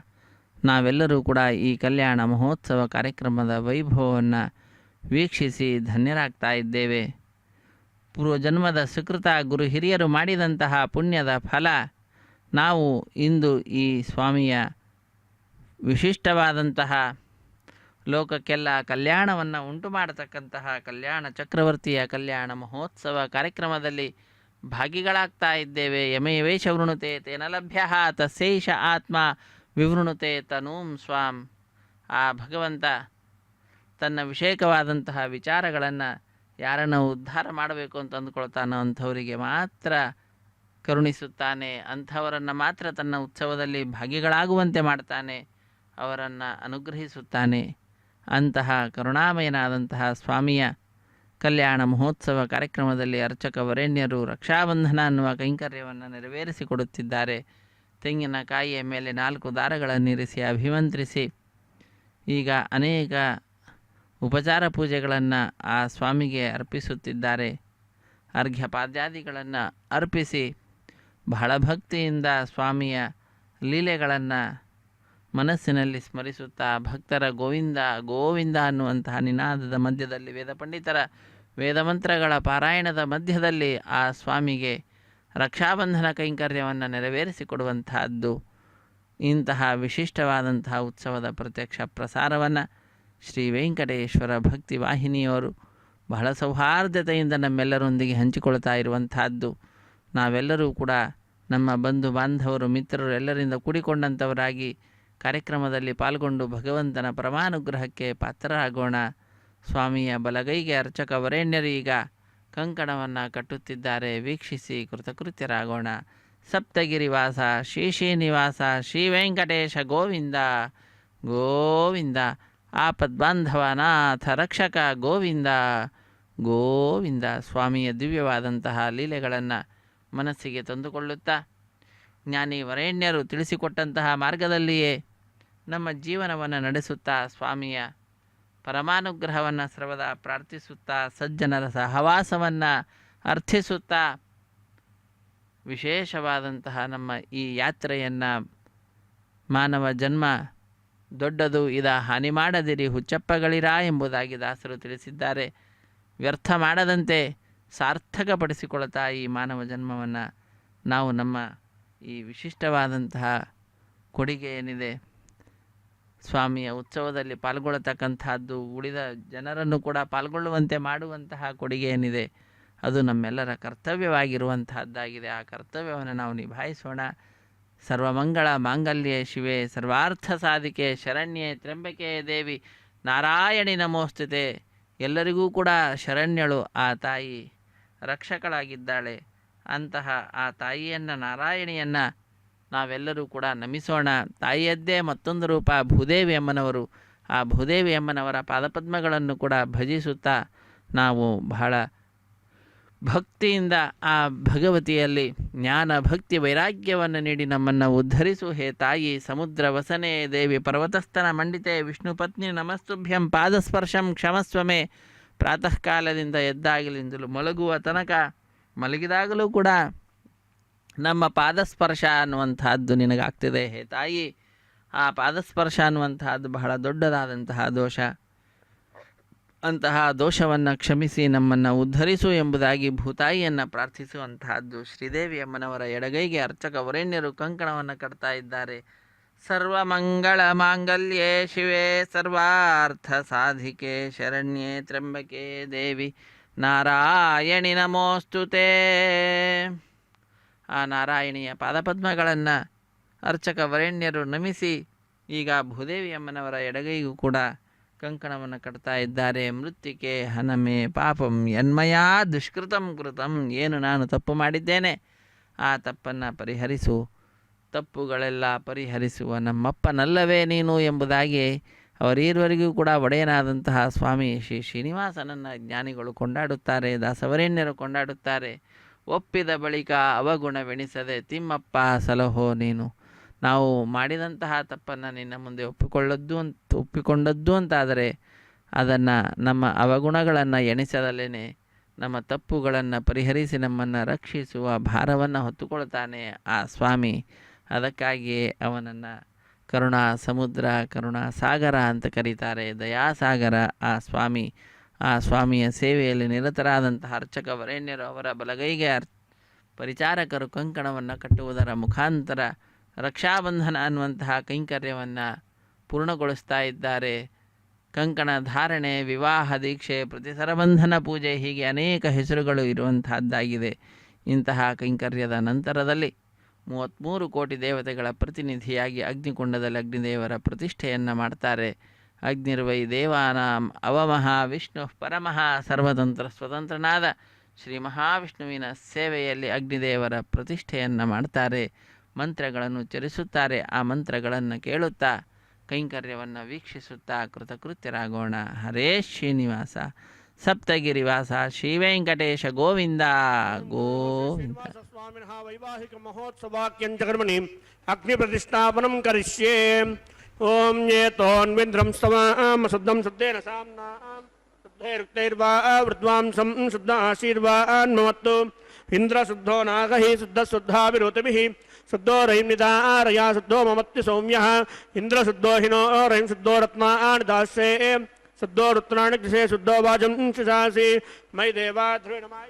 ನಾವೆಲ್ಲರೂ ಕೂಡ ಈ ಕಲ್ಯಾಣ ಮಹೋತ್ಸವ ಕಾರ್ಯಕ್ರಮದ ವೈಭವವನ್ನು ವೀಕ್ಷಿಸಿ ಧನ್ಯರಾಗ್ತಾ ಇದ್ದೇವೆ. ಪೂರ್ವಜನ್ಮದ ಸುಕೃತ ಗುರು ಹಿರಿಯರು ಮಾಡಿದಂತಹ ಪುಣ್ಯದ ಫಲ ನಾವು ಇಂದು ಈ ಸ್ವಾಮಿಯ ವಿಶಿಷ್ಟವಾದಂತಹ ಲೋಕಕ್ಕೆಲ್ಲ ಕಲ್ಯಾಣವನ್ನು ಉಂಟು ಮಾಡತಕ್ಕಂತಹ ಕಲ್ಯಾಣ ಚಕ್ರವರ್ತಿಯ ಕಲ್ಯಾಣ ಮಹೋತ್ಸವ ಕಾರ್ಯಕ್ರಮದಲ್ಲಿ ಭಾಗಿಗಳಾಗ್ತಾ ಇದ್ದೇವೆ. ಯಮಯವೇಶ ವೃಣುತೆ ತೇನ ಲಭ್ಯ ತಸ್ಯೈಷ ಆತ್ಮ ವಿವೃಣುತೆ ತನೂಂ ಸ್ವಾಂ. ಆ ಭಗವಂತ ತನ್ನ ವಿಷೇಕವಾದಂತಹ ವಿಚಾರಗಳನ್ನು ಯಾರನ್ನು ಉದ್ಧಾರ ಮಾಡಬೇಕು ಅಂತ ಅಂದುಕೊಳ್ತಾನೋ ಅಂಥವರಿಗೆ ಮಾತ್ರ ಕರುಣಿಸುತ್ತಾನೆ, ಅಂಥವರನ್ನು ಮಾತ್ರ ತನ್ನ ಉತ್ಸವದಲ್ಲಿ ಭಾಗಿಗಳಾಗುವಂತೆ ಮಾಡ್ತಾನೆ, ಅವರನ್ನು ಅನುಗ್ರಹಿಸುತ್ತಾನೆ. ಅಂತಹ ಕರುಣಾಮಯನಾದಂತಹ ಸ್ವಾಮಿಯ ಕಲ್ಯಾಣ ಮಹೋತ್ಸವ ಕಾರ್ಯಕ್ರಮದಲ್ಲಿ ಅರ್ಚಕ ವರೆಣ್ಯರು ರಕ್ಷಾಬಂಧನ ಅನ್ನುವ ಕೈಂಕರ್ಯವನ್ನು ನೆರವೇರಿಸಿಕೊಡುತ್ತಿದ್ದಾರೆ. ತೆಂಗಿನಕಾಯಿಯ ಮೇಲೆ 4 ದಾರಗಳನ್ನಿರಿಸಿ ಅಭಿಮಂತ್ರಿಸಿ ಈಗ ಅನೇಕ ಉಪಚಾರ ಪೂಜೆಗಳನ್ನು ಆ ಸ್ವಾಮಿಗೆ ಅರ್ಪಿಸುತ್ತಿದ್ದಾರೆ. ಅರ್ಘ್ಯಪಾದ್ಯಾದಿಗಳನ್ನು ಅರ್ಪಿಸಿ ಬಹಳ ಭಕ್ತಿಯಿಂದ ಸ್ವಾಮಿಯ ಲೀಲೆಗಳನ್ನು ಮನಸ್ಸಿನಲ್ಲಿ ಸ್ಮರಿಸುತ್ತಾ ಭಕ್ತರ ಗೋವಿಂದ ಗೋವಿಂದ ಅನ್ನುವಂತಹ ನಿನಾದದ ಮಧ್ಯದಲ್ಲಿ ವೇದ ಪಂಡಿತರ ವೇದಮಂತ್ರಗಳ ಪಾರಾಯಣದ ಮಧ್ಯದಲ್ಲಿ ಆ ಸ್ವಾಮಿಗೆ ರಕ್ಷಾಬಂಧನ ಕೈಂಕರ್ಯವನ್ನು ನೆರವೇರಿಸಿಕೊಡುವಂತಹದ್ದು. ಇಂತಹ ವಿಶಿಷ್ಟವಾದಂತಹ ಉತ್ಸವದ ಪ್ರತ್ಯಕ್ಷ ಪ್ರಸಾರವನ್ನು ಶ್ರೀ ವೆಂಕಟೇಶ್ವರ ಭಕ್ತಿ ವಾಹಿನಿಯವರು ಬಹಳ ಸೌಹಾರ್ದತೆಯಿಂದ ನಮ್ಮೆಲ್ಲರೊಂದಿಗೆ ಹಂಚಿಕೊಳ್ತಾ ಇರುವಂತಹದ್ದು. ನಾವೆಲ್ಲರೂ ಕೂಡ ನಮ್ಮ ಬಂಧು ಬಾಂಧವರು ಮಿತ್ರರು ಎಲ್ಲರಿಂದ ಕೂಡಿಕೊಂಡಂಥವರಾಗಿ ಕಾರ್ಯಕ್ರಮದಲ್ಲಿ ಪಾಲ್ಗೊಂಡು ಭಗವಂತನ ಪರಮಾನುಗ್ರಹಕ್ಕೆ ಪಾತ್ರರಾಗೋಣ. ಸ್ವಾಮಿಯ ಬಲಗೈಗೆ ಅರ್ಚಕ ವರೆಣ್ಯರು ಈಗ ಕಂಕಣವನ್ನು ಕಟ್ಟುತ್ತಿದ್ದಾರೆ. ವೀಕ್ಷಿಸಿ ಕೃತಕೃತ್ಯರಾಗೋಣ. ಸಪ್ತಗಿರಿವಾಸ ಶ್ರೀ ಶ್ರೀನಿವಾಸ ಶ್ರೀ ವೆಂಕಟೇಶ ಗೋವಿಂದ ಗೋವಿಂದ. ಆಪದ್ಬಾಂಧವ ನಾಥ ರಕ್ಷಕ ಗೋವಿಂದ ಗೋವಿಂದ. ಸ್ವಾಮಿಯ ದಿವ್ಯವಾದಂತಹ ಲೀಲೆಗಳನ್ನು ಮನಸ್ಸಿಗೆ ತಂದುಕೊಳ್ಳುತ್ತಾ ಜ್ಞಾನಿ ವರೇಣ್ಯರು ತಿಳಿಸಿಕೊಟ್ಟಂತಹ ಮಾರ್ಗದಲ್ಲಿಯೇ ನಮ್ಮ ಜೀವನವನ್ನು ನಡೆಸುತ್ತಾ ಸ್ವಾಮಿಯ ಪರಮಾನುಗ್ರಹವನ್ನು ಸರ್ವದಾ ಪ್ರಾರ್ಥಿಸುತ್ತಾ ಸಜ್ಜನರ ಸಹವಾಸವನ್ನು ಅರ್ಥಿಸುತ್ತಾ ವಿಶೇಷವಾದಂತಹ ನಮ್ಮ ಈ ಯಾತ್ರೆಯನ್ನು ಮಾನವ ಜನ್ಮ ದೊಡ್ಡದು, ಇದ ಹಾನಿ ಮಾಡದಿರಿ ಹುಚ್ಚಪ್ಪಗಳಿರ ಎಂಬುದಾಗಿ ದಾಸರು ತಿಳಿಸಿದ್ದಾರೆ. ವ್ಯರ್ಥ ಮಾಡದಂತೆ ಸಾರ್ಥಕಪಡಿಸಿಕೊಳ್ತಾ ಈ ಮಾನವ ಜನ್ಮವನ್ನು ನಾವು ನಮ್ಮ ಈ ವಿಶಿಷ್ಟವಾದಂತಹ ಕೊಡುಗೆ ಏನಿದೆ ಸ್ವಾಮಿಯ ಉತ್ಸವದಲ್ಲಿ ಪಾಲ್ಗೊಳ್ಳತಕ್ಕಂಥದ್ದು, ಉಳಿದ ಜನರನ್ನು ಕೂಡ ಪಾಲ್ಗೊಳ್ಳುವಂತೆ ಮಾಡುವಂತಹ ಕೊಡುಗೆ ಏನಿದೆ ಅದು ನಮ್ಮೆಲ್ಲರ ಕರ್ತವ್ಯವಾಗಿರುವಂತಹದ್ದಾಗಿದೆ. ಆ ಕರ್ತವ್ಯವನ್ನು ನಾವು ನಿಭಾಯಿಸೋಣ. ಸರ್ವಮಂಗಳ ಮಾಂಗಲ್ಯೆ ಶಿವೆ ಸರ್ವಾರ್ಥ ಸಾಧಿಕೆ ಶರಣ್ಯೆ ತ್ರ್ಯಂಬಕೆ ದೇವಿ ನಾರಾಯಣಿ ನಮೋಸ್ತುತೆ. ಎಲ್ಲರಿಗೂ ಕೂಡ ಶರಣ್ಯಳು ಆ ತಾಯಿ ರಕ್ಷಕಳಾಗಿದ್ದಾಳೆ. ಅಂತಹ ಆ ತಾಯಿಯನ್ನು ನಾರಾಯಣಿಯನ್ನು ನಾವೆಲ್ಲರೂ ಕೂಡ ನಮಿಸೋಣ. ತಾಯಿಯದ್ದೇ ಮತ್ತೊಂದು ರೂಪ ಭೂದೇವಿ ಅಮ್ಮನವರು. ಆ ಭೂದೇವಿ ಅಮ್ಮನವರ ಪಾದಪದ್ಮಗಳನ್ನು ಕೂಡ ಭಜಿಸುತ್ತಾ ನಾವು ಬಹಳ ಭಕ್ತಿಯಿಂದ ಆ ಭಗವತಿಯಲ್ಲಿ ಜ್ಞಾನ ಭಕ್ತಿ ವೈರಾಗ್ಯವನ್ನು ನೀಡಿ ನಮ್ಮನ್ನು ಉದ್ಧರಿಸು ಹೇ ತಾಯಿ. ಸಮುದ್ರ ವಸನೆ ದೇವಿ ಪರ್ವತಸ್ಥನ ಮಂಡಿತೆ ವಿಷ್ಣು ಪತ್ನಿ ನಮಸ್ತುಭ್ಯಂ ಪಾದಸ್ಪರ್ಶಂ ಕ್ಷಮಸ್ವಮೆ. ಪ್ರಾತಃ ಕಾಲದಿಂದ ಎದ್ದಾಗಲಿಂದಲೂ ಮಲಗುವ ತನಕ ಮಲಗಿದಾಗಲೂ ಕೂಡ ನಮ್ಮ ಪಾದಸ್ಪರ್ಶ ಅನ್ನುವಂತಹದ್ದು ನಿನಗಾಗ್ತಿದೆ ಹೇ ತಾಯಿ. ಆ ಪಾದಸ್ಪರ್ಶ ಅನ್ನುವಂತಹದ್ದು ಬಹಳ ದೊಡ್ಡದಾದಂತಹ ದೋಷ. ಅಂತಹ ದೋಷವನ್ನು ಕ್ಷಮಿಸಿ ನಮ್ಮನ್ನು ಉದ್ಧರಿಸು ಎಂಬುದಾಗಿ ಭೂತಾಯಿಯನ್ನು ಪ್ರಾರ್ಥಿಸುವಂತಹದ್ದು. ಶ್ರೀದೇವಿ ಅಮ್ಮನವರ ಎಡಗೈಗೆ ಅರ್ಚಕ ವರೇಣ್ಯರು ಕಂಕಣವನ್ನು ಕಟ್ತಾ ಇದ್ದಾರೆ. ಸರ್ವಮಂಗಳ ಮಾಂಗಲ್ಯೆ ಶಿವೆ ಸರ್ವಾರ್ಥ ಸಾಧಿಕೆ ಶರಣ್ಯೆ ತ್ರ್ಯಂಬಕೆ ದೇವಿ ನಾರಾಯಣಿ ನಮೋಸ್ತುತೆ. ಆ ನಾರಾಯಣಿಯ ಪಾದಪದ್ಮಗಳನ್ನು ಅರ್ಚಕ ವರೇಣ್ಯರು ನಮಿಸಿ ಈಗ ಭೂದೇವಿ ಅಮ್ಮನವರ ಎಡಗೈಗೂ ಕೂಡ ಕಂಕಣವನ್ನು ಕಟ್ತಾ ಇದ್ದಾರೆ. ಮೃತ್ತಿಕೆ ಹನಮೆ ಪಾಪಂ ಯನ್ಮಯಾ ದುಷ್ಕೃತಂ ಕೃತಂ. ಏನು ನಾನು ತಪ್ಪು ಮಾಡಿದ್ದೇನೆ, ಆ ತಪ್ಪನ್ನು ಪರಿಹರಿಸು. ತಪ್ಪುಗಳೆಲ್ಲ ಪರಿಹರಿಸುವ ನಮ್ಮಪ್ಪನಲ್ಲವೇ ನೀನು ಎಂಬುದಾಗಿ ಅವರೀರುವರೆಗೂ ಕೂಡ ಒಡೆಯನಾದಂತಹ ಸ್ವಾಮಿ ಶ್ರೀ ಶ್ರೀನಿವಾಸನನ್ನು ಜ್ಞಾನಿಗಳು ಕೊಂಡಾಡುತ್ತಾರೆ, ದಾಸವರೇಣ್ಯರು ಕೊಂಡಾಡುತ್ತಾರೆ. ಒಪ್ಪಿದ ಬಳಿಕ ಅವಗುಣವೆಣಿಸದೆ ತಿಮ್ಮಪ್ಪ ಸಲಹೋ ನೀನು. ನಾವು ಮಾಡಿದಂತಹ ತಪ್ಪನ್ನು ನಿನ್ನ ಮುಂದೆ ಒಪ್ಪಿಕೊಂಡದ್ದು ಅಂತಾದರೆ ಅದನ್ನು ನಮ್ಮ ಅವಗುಣಗಳನ್ನು ಎಣಿಸದಲ್ಲೇ ನಮ್ಮ ತಪ್ಪುಗಳನ್ನು ಪರಿಹರಿಸಿ ನಮ್ಮನ್ನು ರಕ್ಷಿಸುವ ಭಾರವನ್ನು ಹೊತ್ತುಕೊಳ್ತಾನೆ ಆ ಸ್ವಾಮಿ. ಅದಕ್ಕಾಗಿಯೇ ಅವನನ್ನು ಕರುಣಾ ಸಮುದ್ರ ಕರುಣಾ ಸಾಗರ ಅಂತ ಕರೀತಾರೆ, ದಯಾಸಾಗರ ಆ ಸ್ವಾಮಿ. ಆ ಸ್ವಾಮಿಯ ಸೇವೆಯಲ್ಲಿ ನಿರತರಾದಂತಹ ಅರ್ಚಕ ವರೇಣ್ಯರು ಅವರ ಬಲಗೈಗೆ ಪರಿಚಾರಕರು ಕಂಕಣವನ್ನು ಕಟ್ಟುವುದರ ಮುಖಾಂತರ ರಕ್ಷಾಬಂಧನ ಅನ್ನುವಂತಹ ಕೈಂಕರ್ಯವನ್ನು ಪೂರ್ಣಗೊಳಿಸ್ತಾ ಇದ್ದಾರೆ. ಕಂಕಣ ಧಾರಣೆ, ವಿವಾಹ ದೀಕ್ಷೆ, ಪ್ರತಿಸರಬಂಧನ ಪೂಜೆ ಹೀಗೆ ಅನೇಕ ಹೆಸರುಗಳು ಇರುವಂತಹದ್ದಾಗಿದೆ. ಇಂತಹ ಕೈಂಕರ್ಯದ ನಂತರದಲ್ಲಿ 33 ಕೋಟಿ ದೇವತೆಗಳ ಪ್ರತಿನಿಧಿಯಾಗಿ ಅಗ್ನಿಕುಂಡದಲ್ಲಿ ಅಗ್ನಿದೇವರ ಪ್ರತಿಷ್ಠೆಯನ್ನು ಮಾಡ್ತಾರೆ. ಅಗ್ನಿರ್ವೈ ದೇವಾನಾಂ ಅವಮಃ ವಿಷ್ಣು ಪರಮಃ ಸರ್ವತಂತ್ರ ಸ್ವತಂತ್ರನಾದ ಶ್ರೀ ಮಹಾವಿಷ್ಣುವಿನ ಸೇವೆಯಲ್ಲಿ ಅಗ್ನಿದೇವರ ಪ್ರತಿಷ್ಠೆಯನ್ನು ಮಾಡ್ತಾರೆ. ಮಂತ್ರಗಳನ್ನು ಚರಿಸುತ್ತಾರೆ. ಆ ಮಂತ್ರಗಳನ್ನು ಕೇಳುತ್ತಾ ಕೈಂಕರ್ಯವನ್ನು ವೀಕ್ಷಿಸುತ್ತಾ ಕೃತಕೃತ್ಯರಾಗೋಣ. ಹರೇ ಶ್ರೀನಿವಾಸ ಸಪ್ತಗಿರಿವಾಸ ಶ್ರೀ ವೆಂಕಟೇಶ ಗೋವಿಂದ ಗೋವಿಂದ. ಸ್ವಾಮಿನಃ ವೈವಾಹಿಕ ಮಹೋತ್ಸವಾಕ್ಯಂಚಕರ್ಮಣಿ ಅಗ್ನಿ ಪ್ರತಿಷ್ಠಾಪನಂ ಕರಿಷ್ಯೆ. ಓಂ ಏತೋನ್ವಿಂದ್ರಂ ಸ್ತವಾಂ ಶುದ್ಧಂ ಶುದ್ಧೇನ ಸಾಮ್ನಾಂ ಶುದ್ಧೈರುಕ್ತೈರ್ವಾ ವೃದ್ವಾಂಸಂ ಶುದ್ಧ ಆಶೀರ್ವಾನ್ ಮಮತ್ತು. ಇಂದ್ರ ಶುದ್ಧೋ ನಾಗಹಿ ಶುದ್ಧ ಶುದ್ಧಾಭಿರೋತಿಭಿಃ ಶುದ್ಧೋ ರೈಂ ನಿಧಾರಯಾ ಶುದ್ಧೋ ಮಮತ್ತಿ ಸೌಮ್ಯಃ. ಇಂದ್ರ ಶುದ್ಧೋ ಹಿನೋ ರೈಂ ಶುದ್ಧೋ ರತ್ನಾನಿ ದಾಸ್ಯೇ ಶುದ್ಧೋ ರುತ್ರಾಣಿ ಕೃಷೇ ಶುದ್ಧೋ ವಾಜಂ ಶಿಶಾಸಿ. ಮೈ ದೇವಾ ಧ್ರುವಣಮಾಯ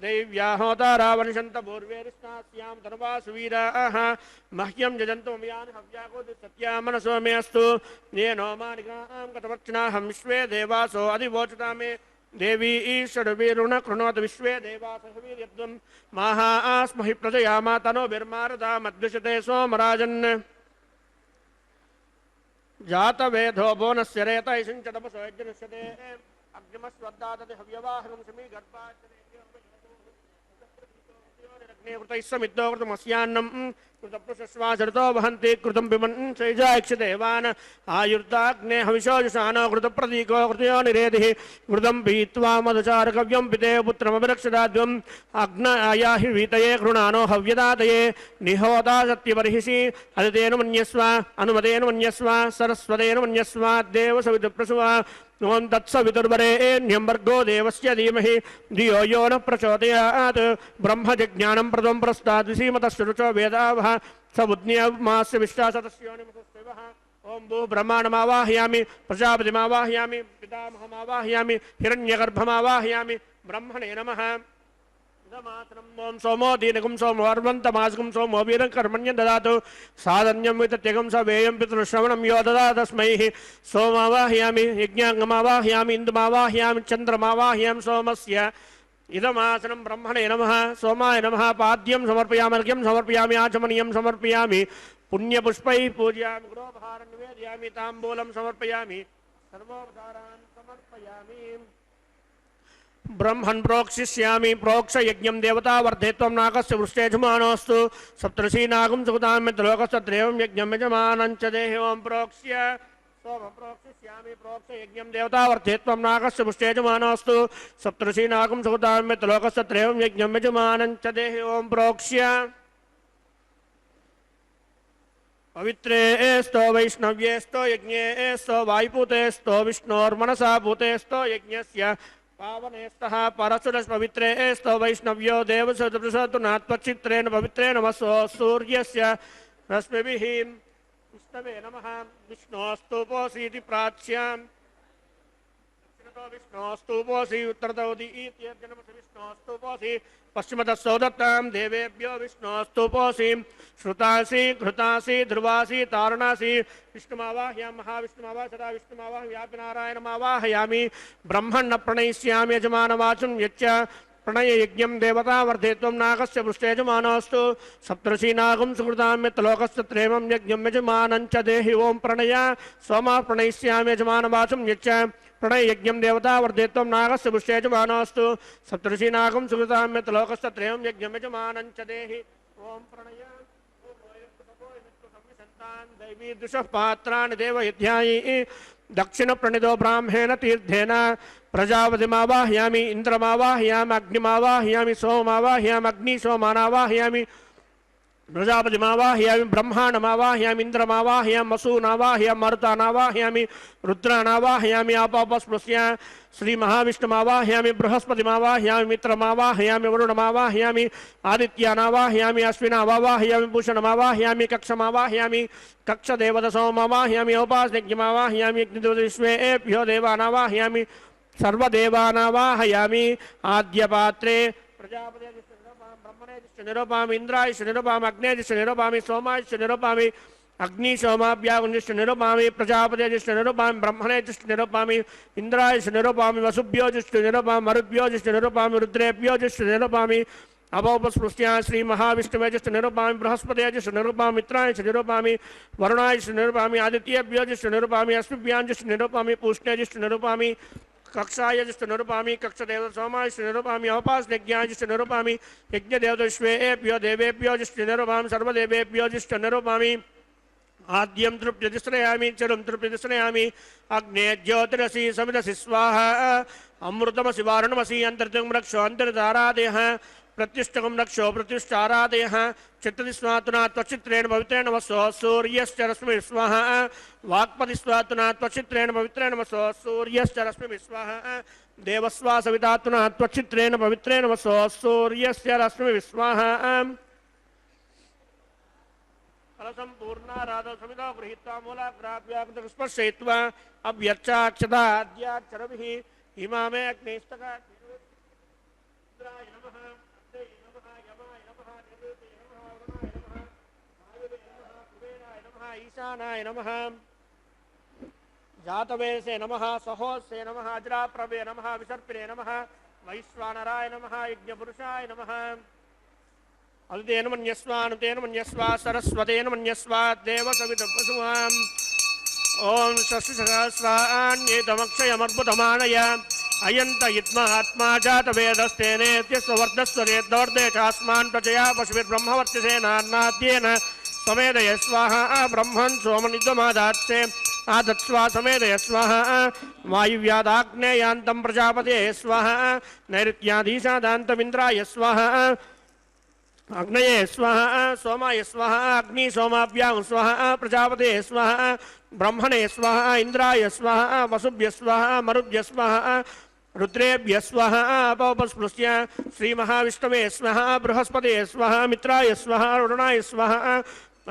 ದೈವ್ಯಾ ಹೋತಾರಾವನಿಷಂತ ಭೂರ್ವೇರಿಷ್ಟಾಸ್ಯಾಂ ಧರ್ವಾಸು ವೀರಾಃ ಮಹ್ಯಂ ಜಜಂತು ಮಮಯಾನಿ ಹವ್ಯಾಕೋದಿ ಸತ್ಯಾ ಮನಸೋ ಮೇ ಅಸ್ತು. ನೇನೋ ಮಾನಿಕಾಂ ಕತವರ್ಚಿನಾಹಂ ವಿಶ್ವೇ ದೇವಾಸೋ ಅಧಿವೋಚತಾ ಮೇ. ದೇವಿ ಈಶ್ವರವೀರುಣ ಕೃಣೋತ ವಿಶ್ವೇ ದೇವಾಸಹವೀರ್ಯದ್ವಂ ಮಾಹಾ ಆಸ್ಮಹಿ ಪ್ರಜಯಾ ಮಾತನೋ ಬಿರ್ಮಾರದಾ ಮದ್ವಿಷತೆ ಸೋಮರಾಜನ್. ಜಾತವೇದೋ ಬೋನಸ್ಯ ರೇತೈಷಂಚ ತಪಸೋ ಯಜ್ಞಸ್ಯತೆ అగ్నిమస్వద్దాదతి హవ్యవాహనం సమీ గర్భాచనే कृतमस्यान्नम कृतप्रश्वासरतो वहन्ति कृतं पिबन् शैजाक्षदेवान् आयुर्दाग्ने हविषोजुषानो कृतप्रतीको कृतयो निरेधिः कृतं पीत्वा मधुचारकव्यं पिते पुत्रमभिरक्षदाद्वम् अग्नयाहि वीतये कृणानो हव्यदातये निहोता सत्यबर्हिषि अदितेन मन्यस्व अनुमतेन मन्यस्व सरस्वतेन मन्यस्व देवसवितुप्रसुवा ओं तत्सवितुर्वरेण्यं भर्गो देवस्य धीमहि धियो यो न प्रचोदयात् ब्रह्मजज्ञानं प्रदं प्रस्ताद्विसीमतस्य रुचो वेदावः स बुद्ध्यमास्य विश्वासतस्योनिमतस्यवः ओं भू ब्रह्माण्डमावाहयामि प्रजापतिमावाहयामि पितामहमावाहयामि हिरण्यगर्भमावाहयामि ब्रह्मणे नमः ओं सोमो दीनकं सोमो अर्वन्तमासकं सोमो वीरं कर्मण्यं ददातु साधन्यं वितत्यगं स वेयं पितृश्रवणं यो ददातु तस्मै सोमावाहयामि यज्ञाङ्गमावाहयामि इन्दुमावाहयामि चन्द्रमावाहयामि सोमस्य इदमासनं ब्रह्मणे नमः सोमाय नमः पाद्यं समर्पयामि अर्घ्यं समर्पयामि आचमनीयं समर्पयामि पुण्यपुष्पैः पूजयामि गृहोपहारं निवेदयामि ताम्बूलं समर्पयामि सर्वोपचारान् समर्पयामि ब्रह्मन् प्रोक्षिष्यामि प्रोक्ष यज्ञं देवता वर्धेत्वं नागस्य वृष्टेजुमानोऽस्तु सप्तर्षीनागं सुगतामित्रलोकस्तत्रैवं यज्ञं यजमानं च देहि ओं प्रोक्ष्य सोम प्रोक्षिष्यामि प्रोक्ष यज्ञं देवता वर्धेत्वं नागस्य वृष्टेजुमानोऽस्तु सप्तर्षीनागं सुगतामित्रलोकस्तत्रैवं यज्ञं यजमानं च देहि ओं प्रोक्ष्य पवित्रेस्तो वैष्णव्येस्तो यज्ञेस्तो वायुपूतेस्तो विष्णोर्मनसा पूतेस्तो यज्ञस्य पावनेस्तः परशुरस्पवित्रेस्तो वैष्णव्यो देवसदृशतुनात्वचित्रेण पवित्रेण वसो सूर्यस्य रश्मिभिः विष्णवे नमः विष्णोस्तुपोऽसीति प्राच्याम् विष्णोस्तुपोऽसि उत्तरतोदि इत्यर्जनमसि विष्णोस्तुपोऽसि पश्चिमतः सौदत्तां देवेभ्यो विष्णोस्तुपोऽसि श्रुतासि घृतासि ध्रुवासि तारणासि विष्णुमावाहयामि महाविष्णुमावाह सदा विष्णुमावाह व्यापिनारायणमावाहयामि ब्रह्मण्ण प्रणयिष्यामि यजमानवाचं यच्च प्रणययज्ञं देवता वर्धेत्वं नागस्य पृष्ठेजमानोऽस्तु सप्तर्षीनागं सुकृताम्यत्लोकस्तत्रैवं यज्ञं यजमानं च देहि ओं प्रणय सोमा प्रणयिष्यामि यजमानवाचं यच्च प्रणययज्ञं देवता वर्धेत्वं नागस्य पृष्ठेजमानोऽस्तु सप्तर्षीनागं सुकृताम्यत्लोकस्तत्रैवं यज्ञं यजमानं च देहि ओं प्रणय दैवी दुषः पात्राणि देवयध्यायि दक्षिण प्रणितो ब्राह्मेण तीर्थेन प्रजापतिमावाहयामि इंद्रमावाहयामि अग्निमावाहयामि सोममावाहयामि अग्नि सोमानावाहयामि प्रजापतिमावाहयामि ब्रह्माण्डमावाहयामि इंद्रमावाहयामि वसूनावाहयामि मरुतानावाहयामि रुद्रानावाहयामि आपापस्पृश्य श्री महाविष्णुमावाहयामि बृहस्पतिमावाहयामि मित्रमावाहयामि वरुणमावाहयामि आदित्यानावाहयामि अश्विनावाहयामि भूषणमावाहयामि कक्षमावाहयामि कक्षदेवतसोमावाहयामि औपासनिज्ञमावाहयामि अग्निदेवतेभ्यो देवानावाहयामि सर्वदेवानावाहयामि आद्यपात्रे प्रजापते निरूपामि इंद्राय निरूपामि अग्ने निरूपामि सोमाय निरूपामि अग्नि सोमाभ्यागुंज निरूपामि प्रजापते निरूपामि ब्रह्मणे निरूपामि इंद्राय निरूपामि वसुभ्यो निरूपामि मरुभ्यो निरूपामि रुद्रेभ्यो निरूपामि अपोपस्पृश्या श्री महाविष्णुवे निरूपामि बृहस्पते निरूपामि मित्राय निरूपामि वरुणाय निरूपामि आदित्यभ्यो निरूपामि अश्विभ्यां निरूपामि पूष्णे निरूपामि कक्षाय निरूपामि कक्षदेव सोमाय निरूपामि औपासनिज्ञाय निरूपामि यज्ञदेवतेभ्यो देवेभ्यो निरूपामि सर्वदेवेभ्यो निरूपामि आद्यं तृप्यतिश्रयामि चरुं तृप्यतिश्रयामि अग्ने ज्योतिरसि समिदसि स्वाहा अमृतमसि वारुणमसि अन्तर्जं रक्षो अन्तर्धारादेह प्रत्युष्टकं रक्षो प्रत्युष्टारादेह चित्तति स्वातुना त्वचित्रेण पवित्रेण वसो सूर्यश्च रश्मिः स्वाहा वाक्पति स्वातुना त्वचित्रेण पवित्रेण वसो सूर्यश्च रश्मिः स्वाहा देवस्वा सवितातुना त्वचित्रेण पवित्रेण वसो सूर्यस्य रश्मिः स्वाहा फलसंपूर्णाराधो समितो गृहीत्वा मूलाग्राभ्याकृतस्पर्शयित्वा अभ्यर्चाक्षताद्याक्षरभिः इमामे अग्निस्तका ईशानाय नमः जातवेशे नमः सहोस्ये नमः अजराप्रभे नमः विसर्पिणे नमः वैश्वानराय नमः यज्ञपुरुषाय नमः अदितेन मन्यस्वा अनुतेन मन्यस्वा सरस्वतेन मन्यस्वा देवसवितपशुवाम् ओं षष्ठिसहस्राण्येतमक्षयमर्बुदमानय అయంత ఇద్మహాత్మా జాతవేదస్తేనేత్యస్వర్ధస్వరేద్దవర్దేశాస్మాన్ ప్రజయా పశుభిర్బ్రహ్మవర్చసేనాన్నాద్యేన సమేదయ స్వాహా బ్రహ్మన్ సోమనిద్వమాదాత్సే ఆదత్స్వా సమేదయ స్వాహా వాయువ్యాదాగ్నేయాంతం ప్రజాపతే స్వాహా నైరుత్యాధీశాదాంతమింద్రాయ స్వాహా అగ్నయే స్వాహా సోమాయ స్వాహా అగ్ని సోమాభ్యాం స్వాహా ప్రజాపతే స్వాహా బ్రహ్మణే స్వాహా ఇంద్రాయ స్వాహా వసుభ్య స్వాహా మరుభ్య స్వాహా రుద్రేభ్య స్వాహా అపౌపస్పృశ్య శ్రీమహావిష్ణవే స్వాహా బృహస్పతే స్వాహా మిత్రాయ స్వాహా రుణాయ స్వాహా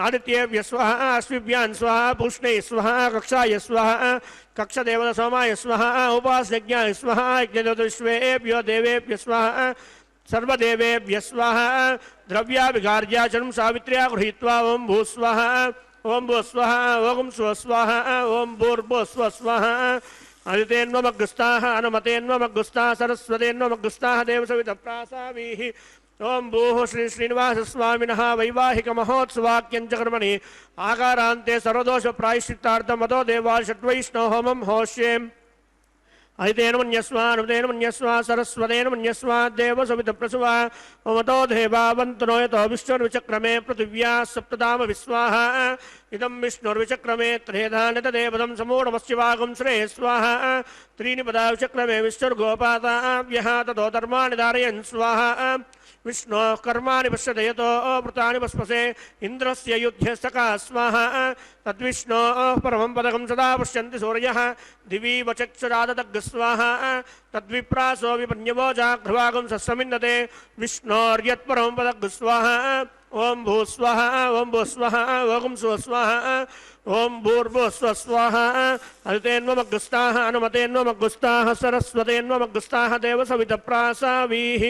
ఆదిత్యేభ్య స్వాహా అశ్విభ్యాన్ స్వాహా పూష్ణే స్వాహా కక్షాయ స్వాహా కక్షదేవత సోమాయ స్వాహా ఉపాసజ్ఞాయ స్వాహా యజ్ఞదేవతవిశ్వేభ్యో దేవేభ్య స్వాహా सर्वदेवेभ्यः स्वाहा द्रव्याभिगार्याचनं सावित्र्या गृहीत्वा ओं भूस्वाहा ओं भूस्वाहा ओं स्वस्वाहा ओं भूर्भुवस्वस्वाहा आदितेन्वमग्रस्ताः अनुमतेन्वमग्रस्ताः सरस्वतेन्वमग्रस्ताः देवसवितप्रासावीः ओं भूः श्री श्रीनिवासस्वामिनः वैवाहिकमहोत्सवाख्यं च कर्मणि आकारान्ते सर्वदोषप्रायश्चित्तार्थमतो देवाषड्वैष्णव होमं होष्ये अदितेन मन्यस्वा सरस्वतेन मन्यस्वा देवसवितप्रसुवा ममतो देवावन्तनो यतो विष्णुर्विचक्रमे पृथिव्या सप्तधाम विस्वाहा इदं विष्णुर्विचक्रमे त्रेधानितदेवदं समूढमस्यवागं श्रेः स्वाहा त्रीणि पदा विचक्रमे विष्णुर्गोपाताभ्यः ततो धर्माणि धारयन् स्वाहा विष्णोः कर्माणि पश्यते यतो वृतानि भस्मसे इन्द्रस्य युध्यस्तका स्वाहा तद्विष्णोः परमं पदकं सदा पश्यन्ति सूर्यः दिवि वचक्षुराददग् स्वाहा तद्विप्रासो विपन्यवो जाग्रवागं सस्समिन्नते विष्णोर्यत्परमं पदग् स्वाहा ओं भूस्वाहा ओं भूस्वाहा ओं स्वस्वाहा ओं भूर्भुवस्वस्वाहा अदितेन्वमग्रस्ताः अनुमतेन्वमग्रस्ताः सरस्वतेन्वमग्रस्ताः देवसवितप्रासावीः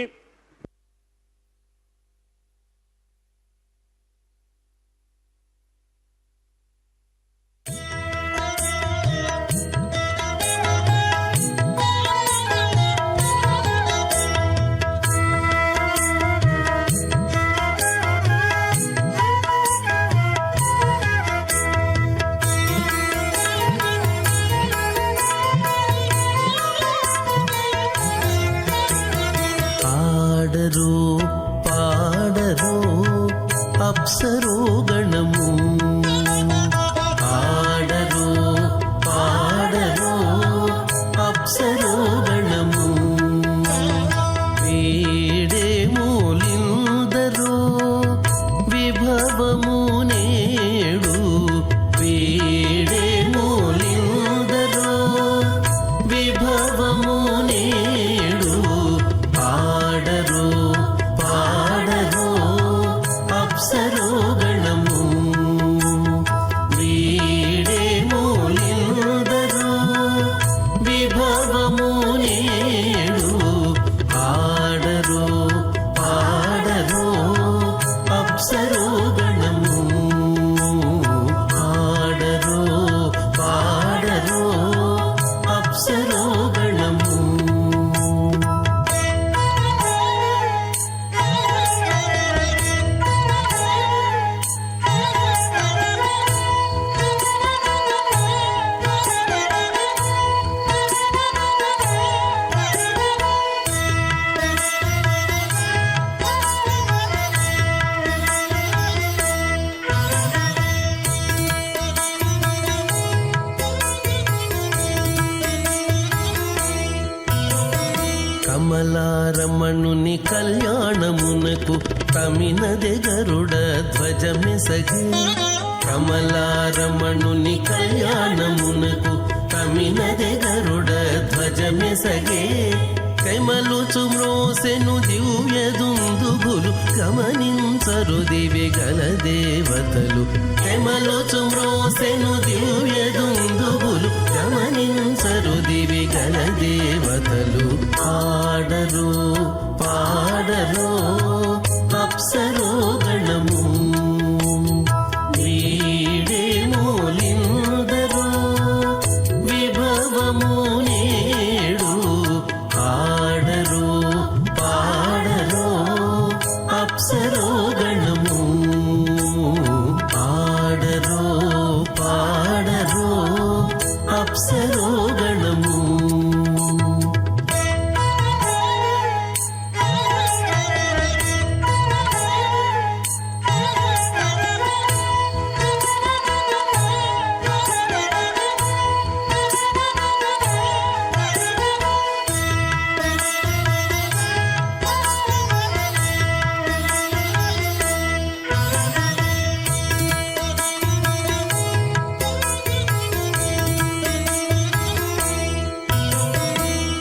పాడరో అప్సరో గణము పాడరో అప్సరో గణము వేడే మూలిందరో విభవము నేడు వేడే మూలిందరో విభవము నేడు పాడరో అప్సరో గణము వీడే మూలిందరో విభవము నేడు పాడరో అప్సరో గణము పాడరో అప్సరో గణము కమలారమణుని కళ్యాణమునకు తమినదె గరుడ ధ్వజమెసగే కమలారమణుని కళ్యాణమునకు తమినదె గరుడ ధ్వజమెసగే కైమలుచు మ్రోసెను దివ్య దుందుబులు గమనించరు దివి గల దేవతలు కైమలుచు మ్రోసెను దివ్య దుందుబులు గమనించరు దివి గల దేవతలు పాడరో అప్సరో గణము వీడే మూలిందరో విభవము నేడు పాడరో అప్సరో గణము పాడరో అప్సరో గణము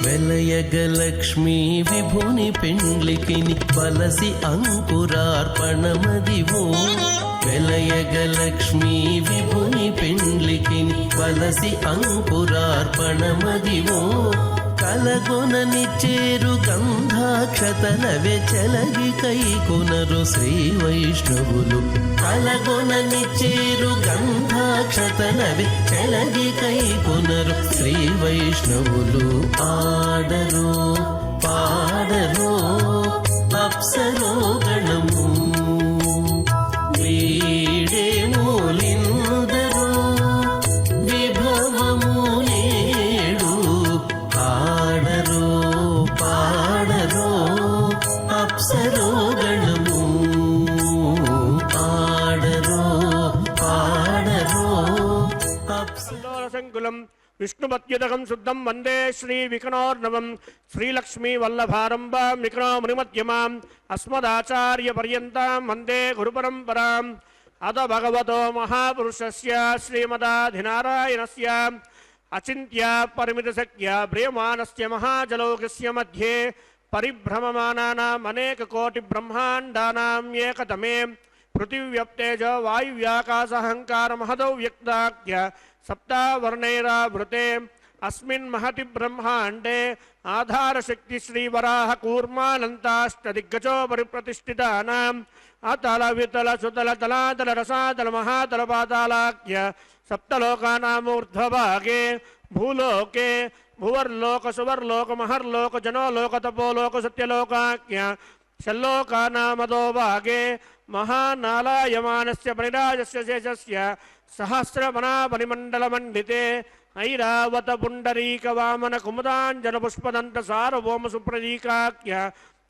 వెలయగలక్ష్మీ విభుని పెండ్లికిని బలసి అంకురార్పణమదివో వెలయగలక్ష్మీ విభుని పెండ్లికిని బలసి అంకురార్పణమదివో కలగొనని చేరు గంధాక్షతలవే చెలగి కైకొనరు శ్రీ వైష్ణవులు కలగొనని చేరు గంధాక్షతలవే చెలగి కైకొనరు శ్రీ వైష్ణవులు ఆడరు పాడరు అప్సరో గణము వీడే మూలిందరు విభవము నేడు ఆడరు పాడరు అప్సరో గణము ఆడరు పాడరు సంకులం విష్ణుమత్యుదకం శుద్ధం వందే శ్రీ వికనోర్ణవం శ్రీలక్ష్మీ వల్లభారంభాం వికనో మునిమధ్యమాం అస్మదాచార్య పర్యంతం వందే గురుపరంపరాం అద భగవతో మహాపురుషస్య శ్రీమదాధినారాయణస్య అచింత్య పరిమితశక్య ప్రియమానస్య మహాజలౌకస్య మధ్యే పరిభ్రమమానానాం అనేక కోటి బ్రహ్మాండానాం ఏకతమే పృథివ్యప్తేజ వాయువ్యాకాశహంకార మహదౌ వ్యక్తాఖ్య సప్తావర్ణైరావృతే అస్మిన్ మహతి బ్రహ్మాండే ఆధారశక్తి శ్రీవరాహ కూర్మానంతాష్టదిగ్గజో పరిప్రతిష్ఠితానాం అతల వితల సుతల తలాతల రసాతల మహాతల పాతాళాఖ్య సప్తలోకానామూర్ధ్వభాగే భూలోకే భువర్లోక సువర్లోక మహర్లోక జనోలోక తపోలోక సత్యలోకాఖ్య షల్లోకానామదో భాగే మహానాలాయమానస్య పరిరాజస్య శేషస్య సహస్రమనాపరిమండలమండితే ఐరావత పుండరీక వామన కుముదాంజన పుష్పదంత సార్వభౌమ సుప్రదీకాఖ్య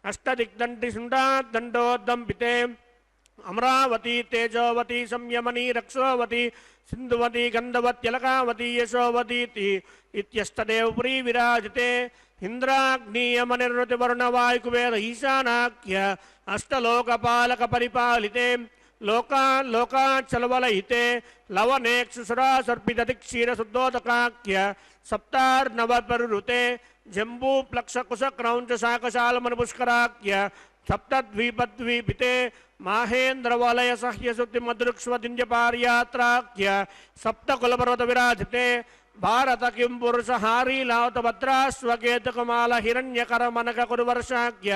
అష్టదిగ్దండి శుండాదండోద్దంపితే అమరావతి తేజోవతి సంయమని రక్షోవతి సింధువతి గంధవత్యలకావతి యశోవతీతి ఇత్యష్టదేవ పురీ విరాజితే ఇంద్రాగ్నియమనిర్వృతి వరుణవాయుకువేద ఈశానాఖ్య అష్టలోకపాలక పరిపాలితే లోకాన్ లోకాచలవలయితే లవనేక్షుసురాసర్పితతి క్షీరశుద్ధోదకాఖ్య సప్తార్నవపరురుతే జంబూప్లక్షకుశక్రౌంచ శాకశాలమనుపుష్కరాఖ్య సప్తద్వీపద్వీపితే మాహేంద్రవలయ సహ్యశుద్ధి మధురుక్ష్మదింజపార్యాత్రాఖ్య సప్తకులపర్వత విరాజితే భారత కిం పురుష హారీలావత భద్రాశ్వకేతుకమాల హిరణ్యకర మనక కురువర్షాఖ్య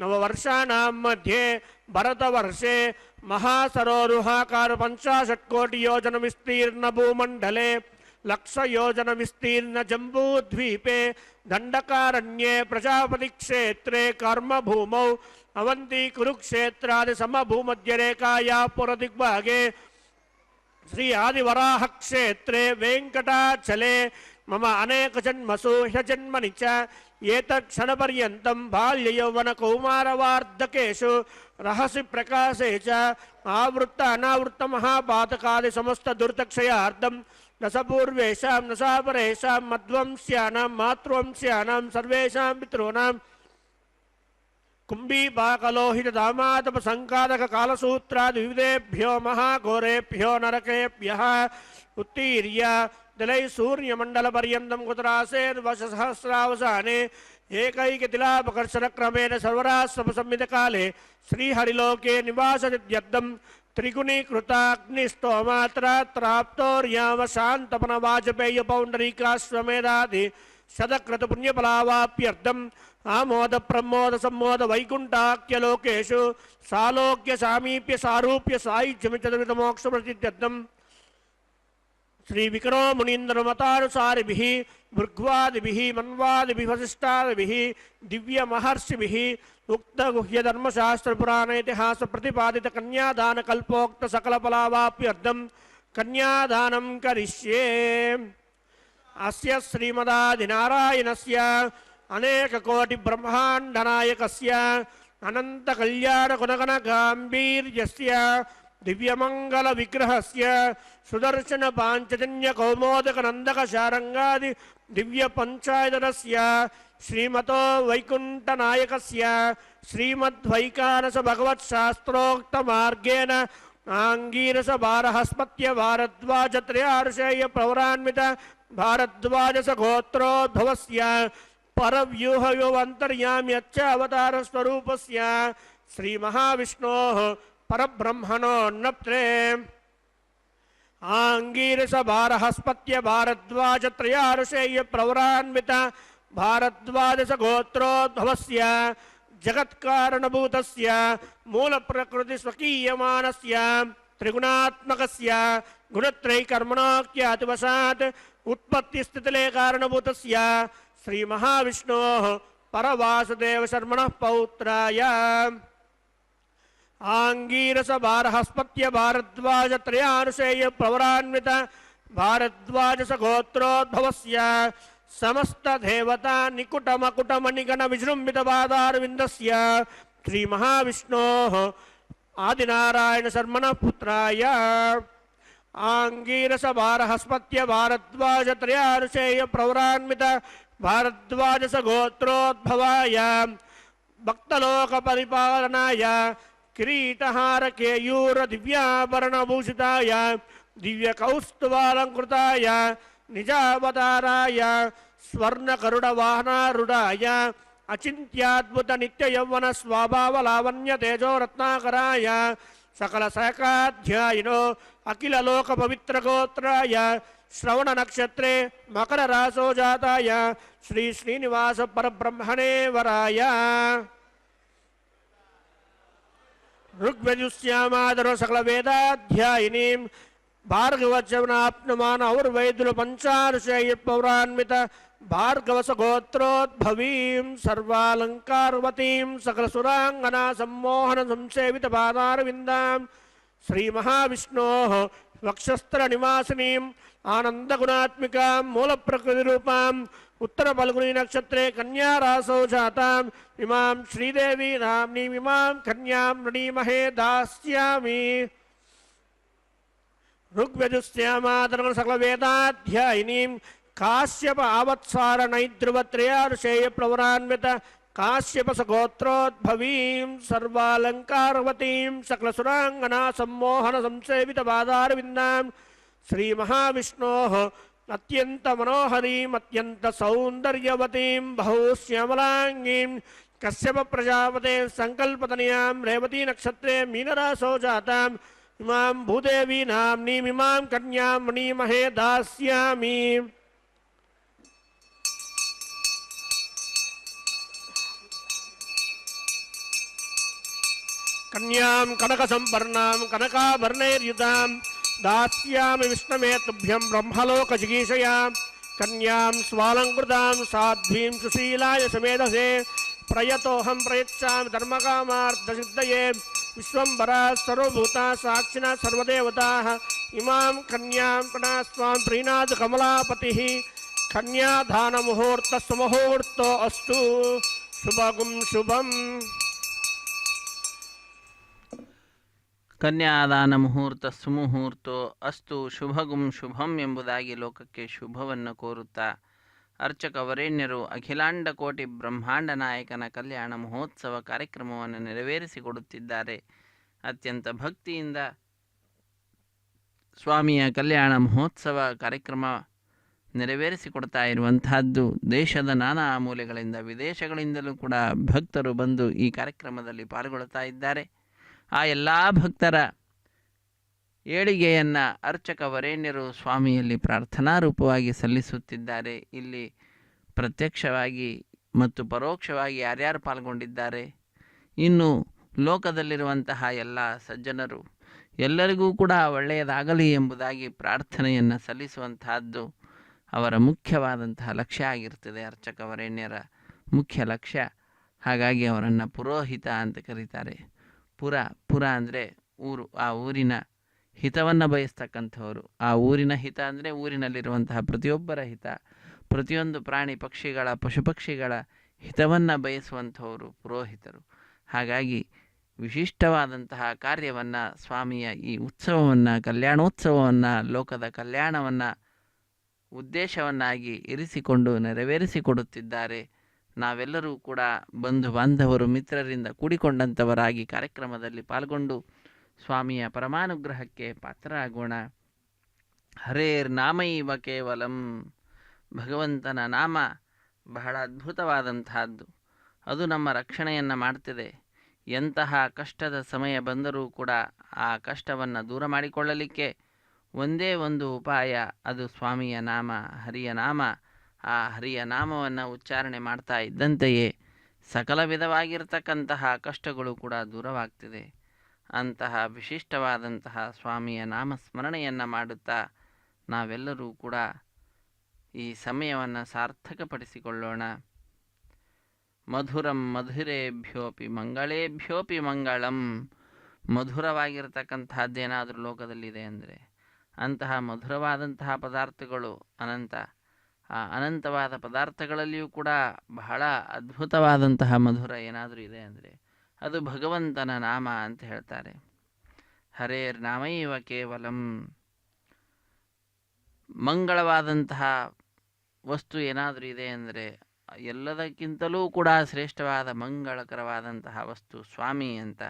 నవవర్షాణం మధ్యే భరతవర్షే మహాసరోరుహాకార 50 కోటి యోజన విస్తీర్ణ భూమండలే 1,00,000 యోజన విస్తీర్ణ జంబూద్వీపే దండకారణ్యే ప్రజాపతి క్షేత్రే కర్మభూమౌ అవంతి కురుక్షేత్రాది సమభూమధ్యరేఖాయా పురదిగ్భాగే శ్రీ ఆదివరాహ క్షేత్రే వెంకటాచలే మమ అనేక జన్మసు హ్యజన్మని చ ఏతక్షణపర్యంతం బాల్యయౌవన కౌమారవార్ధకేషు రహసి ప్రకాశే చ ఆవృత్త అనావృత్త మహాపాతకాది సమస్త దుర్తక్షయార్థం నసపూర్వేషాం నసాపరేషాం మధ్వంస్యానాం మాతృవంస్యానాం సర్వేషాం పితॄణాం కుంభీపాకలోహిత దామాతప సంకాదక కాలసూత్రాది వివిధేభ్యో మహాఘోరేభ్యో నరకేభ్యః ఉత్తీర్య దలై సూర్యమండల పర్యంతం కుతరాసేర్వసహస్రావసానే ఏకైకతిలాపకర్షణ క్రమేణ సర్వరాస్సంహిత కాలే శ్రీహరిలోకే నివాసనిత్యర్థం త్రిగుణీకృతాగ్నిస్తోమాత్రాప్తోర్యామ శాంతపన వాజపేయ పౌండరీకాశ్వమేధాది శతక్రత పుణ్యఫలావాప్యర్థం ఆమోద ప్రమోద సమ్మోద వైకుంఠాఖ్యలోకేషు సాలోక్య సామీప్య సారూప్య సాయుధ్యమిత మోక్ష ప్రసిద్ధ్యర్థం శ్రీ వికరో మునీంద్రమతానుసారిభిః భృగ్వాదిభిః మన్వాదిభిః వసిష్ఠాదిభిః దివ్య మహర్షిభిః ఉక్త గుహ్య ధర్మశాస్త్ర పురాణ ఇతిహాస ప్రతిపాదిత కన్యాదాన కల్పోక్త సకల ఫలావాప్యర్థం కన్యాదానం కరిష్యే. అస్య శ్రీమదాదినారాయణస్య అనేక కోటి బ్రహ్మాండ నాయకస్య అనంత కళ్యాణ గుణగణ గాంభీర్యస్య దివ్యమంగళ విగ్రహస్య సుదర్శన పాంచజన్య కౌమోదక నందక శారంగాది దివ్య పంచాయతనస్య శ్రీమతో వైకుంఠ నాయకస్య శ్రీమద్వైకానస భగవత్ శాస్త్రోక్త మార్గేణ ఆంగీరస భారహస్పత్య భారద్వాజ త్రయార్షేయ ప్రవరాన్విత భారద్వాజ గోత్రోద్భవస్య परव्यूहयो अन्तर्याम्यच्च अवतारस्वरूपस्य श्रीमहाविष्णोः परब्रह्मणोन्नप्त्रे आङ्गीरसभारहस्पत्य भारद्वाजत्रयारुषेय प्रवरान्वित भारद्वाजसगोत्रोद्भवस्य जगत्कारणभूतस्य मूलप्रकृतिस्वकीयमानस्य त्रिगुणात्मकस्य गुणत्रयीकर्मणोक्यातिवशात् उत्पत्तिस्थितिलये कारणभूतस्य श्रीमहाविष्णोः परवासुदेवशर्मणः पौत्राय आङ्गीरसभारहस्पत्य भारद्वाजत्रयानुषेय प्रवरान्वित भारद्वाजसगोत्रोद्भवस्य समस्तदेवता निकुटमकुटमणिगणविजृम्भितपादारविन्दस्य श्रीमहाविष्णोः आदिनारायणशर्मणः पुत्राय आङ्गीरसभारहस्पत्य भारद्वाजत्रयानुषेय प्रवरान्वित भारद्वाजसगोत्रोद्भवाय भक्तलोकपरिपालनाय किरीटहारकेयूरदिव्याभरणभूषिताय दिव्यकौस्तुभालङ्कृताय निजावताराय स्वर्णगरुडवाहनारूढाय अचिन्त्याद्भुतनित्ययौवनस्वभावलावण्यतेजोरत्नाकराय सकलशाखाध्यायिनो अखिललोकपवित्रगोत्राय श्रवणनक्षत्रे मकररासो जाताय श्री श्रीनिवास परब्रह्मणे वराय ऋग्वेजुस्यामादरो सकलवेदाध्यायिनीं भार्गवचनाप्नुमान और्वैदुल पंचारुषेय पौरान्वित भार्गवसगोत्रोद्भवीं सर्वालंकारवतीं सकलसुरांगना सम्मोहन संसेवित पादारविन्दां श्रीमहाविष्णोः वक्षस्त्रनिवासिनीं आनन्दगुणात्मिकां मूलप्रकृतिरूपां उत्तरफल्गुनी नक्षत्रे कन्यारासौ जातां इमां श्रीदेवी नाम्नीमिमां कन्यां नृणीमहे दास्यामि ऋग्वेजुस्यामादरं सकलवेदाध्यायिनीं काश्यप आवत्सार नैद्रुवत्रयारुषेय प्रवरान्वित काश्यपसगोत्रोद्भवीं सर्वालङ्कारवतीं सकलसुराङ्गना सम्मोहन संसेवित पादारविन्दां श्रीमहाविष्णोः अत्यन्तमनोहरीम् अत्यन्तसौन्दर्यवतीं बहुश्यामलाङ्गीं कश्यप प्रजापते संकल्पतनयां रेवती नक्षत्रे मीनरासौ जातां इमां भूदेवी नाम्नीमिमां कन्यां मणिमहे दास्यामि कन्यां कनकसम्पन्नां कनकाभरणैर्युतां दास्यामि विष्णवे तुभ्यं ब्रह्मलोकजिगीषया कन्यां स्वालङ्कृतां साध्वीं सुशीलाय समेधसे प्रयतोऽहं प्रयच्छामि धर्मकामार्थसिद्धये विश्वम्भरा सर्वभूता साक्षिणा सर्वदेवताः इमां कन्यां प्रणस्वां प्रीणात् कमलापतिः कन्यादानमुहूर्तस्वमुहूर्तो अस्तु शुभगुं शुभम् ಕನ್ಯಾದಾನ ಮುಹೂರ್ತ ಸುಮುಹೂರ್ತೋ ಅಸ್ತು ಶುಭಗುಂ ಶುಭಂ ಎಂಬುದಾಗಿ ಲೋಕಕ್ಕೆ ಶುಭವನ್ನು ಕೋರುತ್ತಾ ಅರ್ಚಕ ವರೇಣ್ಯರು ಅಖಿಲಾಂಡ ಕೋಟಿ ಬ್ರಹ್ಮಾಂಡ ನಾಯಕನ ಕಲ್ಯಾಣ ಮಹೋತ್ಸವ ಕಾರ್ಯಕ್ರಮವನ್ನು ನೆರವೇರಿಸಿಕೊಡುತ್ತಿದ್ದಾರೆ. ಅತ್ಯಂತ ಭಕ್ತಿಯಿಂದ ಸ್ವಾಮಿಯ ಕಲ್ಯಾಣ ಮಹೋತ್ಸವ ಕಾರ್ಯಕ್ರಮ ನೆರವೇರಿಸಿಕೊಡ್ತಾ ಇರುವಂತಹದ್ದು. ದೇಶದ ನಾನಾ ಮೂಲೆಗಳಿಂದ ವಿದೇಶಗಳಿಂದಲೂ ಕೂಡ ಭಕ್ತರು ಬಂದು ಈ ಕಾರ್ಯಕ್ರಮದಲ್ಲಿ ಪಾಲ್ಗೊಳ್ಳುತ್ತಾ ಇದ್ದಾರೆ. ಆ ಎಲ್ಲ ಭಕ್ತರ ಏಳಿಗೆಯನ್ನು ಅರ್ಚಕ ವರೇಣ್ಯರು ಸ್ವಾಮಿಯಲ್ಲಿ ಪ್ರಾರ್ಥನಾ ರೂಪವಾಗಿ ಸಲ್ಲಿಸುತ್ತಿದ್ದಾರೆ. ಇಲ್ಲಿ ಪ್ರತ್ಯಕ್ಷವಾಗಿ ಮತ್ತು ಪರೋಕ್ಷವಾಗಿ ಯಾರ್ಯಾರು ಪಾಲ್ಗೊಂಡಿದ್ದಾರೆ, ಇನ್ನು ಲೋಕದಲ್ಲಿರುವಂತಹ ಎಲ್ಲ ಸಜ್ಜನರು ಎಲ್ಲರಿಗೂ ಕೂಡ ಒಳ್ಳೆಯದಾಗಲಿ ಎಂಬುದಾಗಿ ಪ್ರಾರ್ಥನೆಯನ್ನು ಸಲ್ಲಿಸುವಂತಹದ್ದು ಅವರ ಮುಖ್ಯವಾದಂತಹ ಲಕ್ಷ್ಯ ಆಗಿರ್ತದೆ. ಅರ್ಚಕ ವರೇಣ್ಯರ ಮುಖ್ಯ ಲಕ್ಷ್ಯ. ಹಾಗಾಗಿ ಅವರನ್ನು ಪುರೋಹಿತ ಅಂತ ಕರೀತಾರೆ. ಪುರ ಅಂದರೆ ಊರು, ಆ ಊರಿನ ಹಿತವನ್ನು ಬಯಸ್ತಕ್ಕಂಥವರು. ಆ ಊರಿನ ಹಿತ ಅಂದರೆ ಊರಿನಲ್ಲಿರುವಂತಹ ಪ್ರತಿಯೊಬ್ಬರ ಹಿತ, ಪ್ರತಿಯೊಂದು ಪ್ರಾಣಿ ಪಕ್ಷಿಗಳ ಪಶು ಪಕ್ಷಿಗಳ ಹಿತವನ್ನು ಬಯಸುವಂಥವರು ಪುರೋಹಿತರು. ಹಾಗಾಗಿ ವಿಶಿಷ್ಟವಾದಂತಹ ಕಾರ್ಯವನ್ನು ಸ್ವಾಮಿಯ ಈ ಉತ್ಸವವನ್ನು, ಕಲ್ಯಾಣೋತ್ಸವವನ್ನು, ಲೋಕದ ಕಲ್ಯಾಣವನ್ನು ಉದ್ದೇಶವನ್ನಾಗಿ ಇರಿಸಿಕೊಂಡು ನೆರವೇರಿಸಿಕೊಡುತ್ತಿದ್ದಾರೆ. ನಾವೆಲ್ಲರೂ ಕೂಡ ಬಂಧು ಬಾಂಧವರು ಮಿತ್ರರಿಂದ ಕೂಡಿಕೊಂಡಂಥವರಾಗಿ ಕಾರ್ಯಕ್ರಮದಲ್ಲಿ ಪಾಲ್ಗೊಂಡು ಸ್ವಾಮಿಯ ಪರಮಾನುಗ್ರಹಕ್ಕೆ ಪಾತ್ರರಾಗೋಣ. ಹರೇರ್ ನಾಮೈವ ಕೇವಲಂ, ಭಗವಂತನ ನಾಮ ಬಹಳ ಅದ್ಭುತವಾದಂತಹದ್ದು. ಅದು ನಮ್ಮ ರಕ್ಷಣೆಯನ್ನು ಮಾಡ್ತಿದೆ. ಎಂತಹ ಕಷ್ಟದ ಸಮಯ ಬಂದರೂ ಕೂಡ ಆ ಕಷ್ಟವನ್ನು ದೂರ ಮಾಡಿಕೊಳ್ಳಲಿಕ್ಕೆ ಒಂದೇ ಒಂದು ಉಪಾಯ, ಅದು ಸ್ವಾಮಿಯ ನಾಮ, ಹರಿಯ ನಾಮ. ಆ ಹರಿಯ ನಾಮವನ್ನು ಉಚ್ಚಾರಣೆ ಮಾಡ್ತಾ ಇದ್ದಂತೆಯೇ ಸಕಲ ವಿಧವಾಗಿರ್ತಕ್ಕಂತಹ ಕಷ್ಟಗಳು ಕೂಡ ದೂರವಾಗ್ತಿದೆ. ಅಂತಹ ವಿಶಿಷ್ಟವಾದಂತಹ ಸ್ವಾಮಿಯ ನಾಮಸ್ಮರಣೆಯನ್ನು ಮಾಡುತ್ತಾ ನಾವೆಲ್ಲರೂ ಕೂಡ ಈ ಸಮಯವನ್ನು ಸಾರ್ಥಕಪಡಿಸಿಕೊಳ್ಳೋಣ. ಮಧುರಂ ಮಧುರೇಭ್ಯೋಪಿ ಮಂಗಳೇಭ್ಯೋಪಿ ಮಂಗಳಂ. ಮಧುರವಾಗಿರ್ತಕ್ಕಂತಹದ್ದೇನಾದರೂ ಲೋಕದಲ್ಲಿದೆ ಅಂದರೆ ಅಂತಹ ಮಧುರವಾದಂತಹ ಪದಾರ್ಥಗಳು ಅನಂತ. ಆ ಅನಂತವಾದ ಪದಾರ್ಥಗಳಲ್ಲಿಯೂ ಕೂಡ ಬಹಳ ಅದ್ಭುತವಾದಂತಹ ಮಧುರ ಏನಾದರೂ ಇದೆ ಅಂದರೆ ಅದು ಭಗವಂತನ ನಾಮ ಅಂತ ಹೇಳ್ತಾರೆ. ಹರೇರ್ ನಾಮೈವ ಕೇವಲಂ. ಮಂಗಳವಾದಂತಹ ವಸ್ತು ಏನಾದರೂ ಇದೆ ಅಂದರೆ ಎಲ್ಲದಕ್ಕಿಂತಲೂ ಕೂಡ ಶ್ರೇಷ್ಠವಾದ ಮಂಗಳಕರವಾದಂತಹ ವಸ್ತು ಸ್ವಾಮಿ ಅಂತ.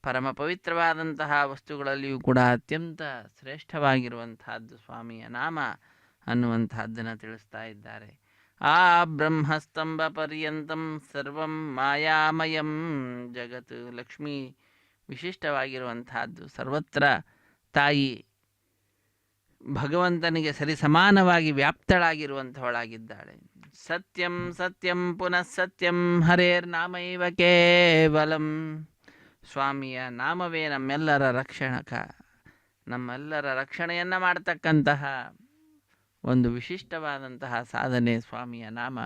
ಪರಮ ಪವಿತ್ರವಾದಂತಹ ವಸ್ತುಗಳಲ್ಲಿಯೂ ಕೂಡ ಅತ್ಯಂತ ಶ್ರೇಷ್ಠವಾಗಿರುವಂತಹದ್ದು ಸ್ವಾಮಿಯ ನಾಮ ಅನ್ನುವಂತಹದ್ದನ್ನು ತಿಳಿಸ್ತಾ ಇದ್ದಾರೆ. ಆ ಬ್ರಹ್ಮಸ್ತಂಭ ಪರ್ಯಂತಂ ಸರ್ವಂ ಮಾಯಾಮಯಂ ಜಗತ್. ಲಕ್ಷ್ಮೀ ವಿಶಿಷ್ಟವಾಗಿರುವಂತಹದ್ದು. ಸರ್ವತ್ರ ತಾಯಿ ಭಗವಂತನಿಗೆ ಸರಿಸಮಾನವಾಗಿ ವ್ಯಾಪ್ತಳಾಗಿರುವಂಥವಳಾಗಿದ್ದಾಳೆ. ಸತ್ಯಂ ಸತ್ಯಂ ಪುನಃ ಸತ್ಯಂ ಹರೇರ್ ನಾಮೈವ ಕೇವಲಂ. ಸ್ವಾಮಿಯ ನಾಮವೇ ನಮ್ಮೆಲ್ಲರ ರಕ್ಷಣಕ, ನಮ್ಮೆಲ್ಲರ ರಕ್ಷಣೆಯನ್ನು ಮಾಡತಕ್ಕಂತಹ ಒಂದು ವಿಶಿಷ್ಟವಾದಂತಹ ಸಾಧನೆ ಸ್ವಾಮಿಯ ನಾಮ.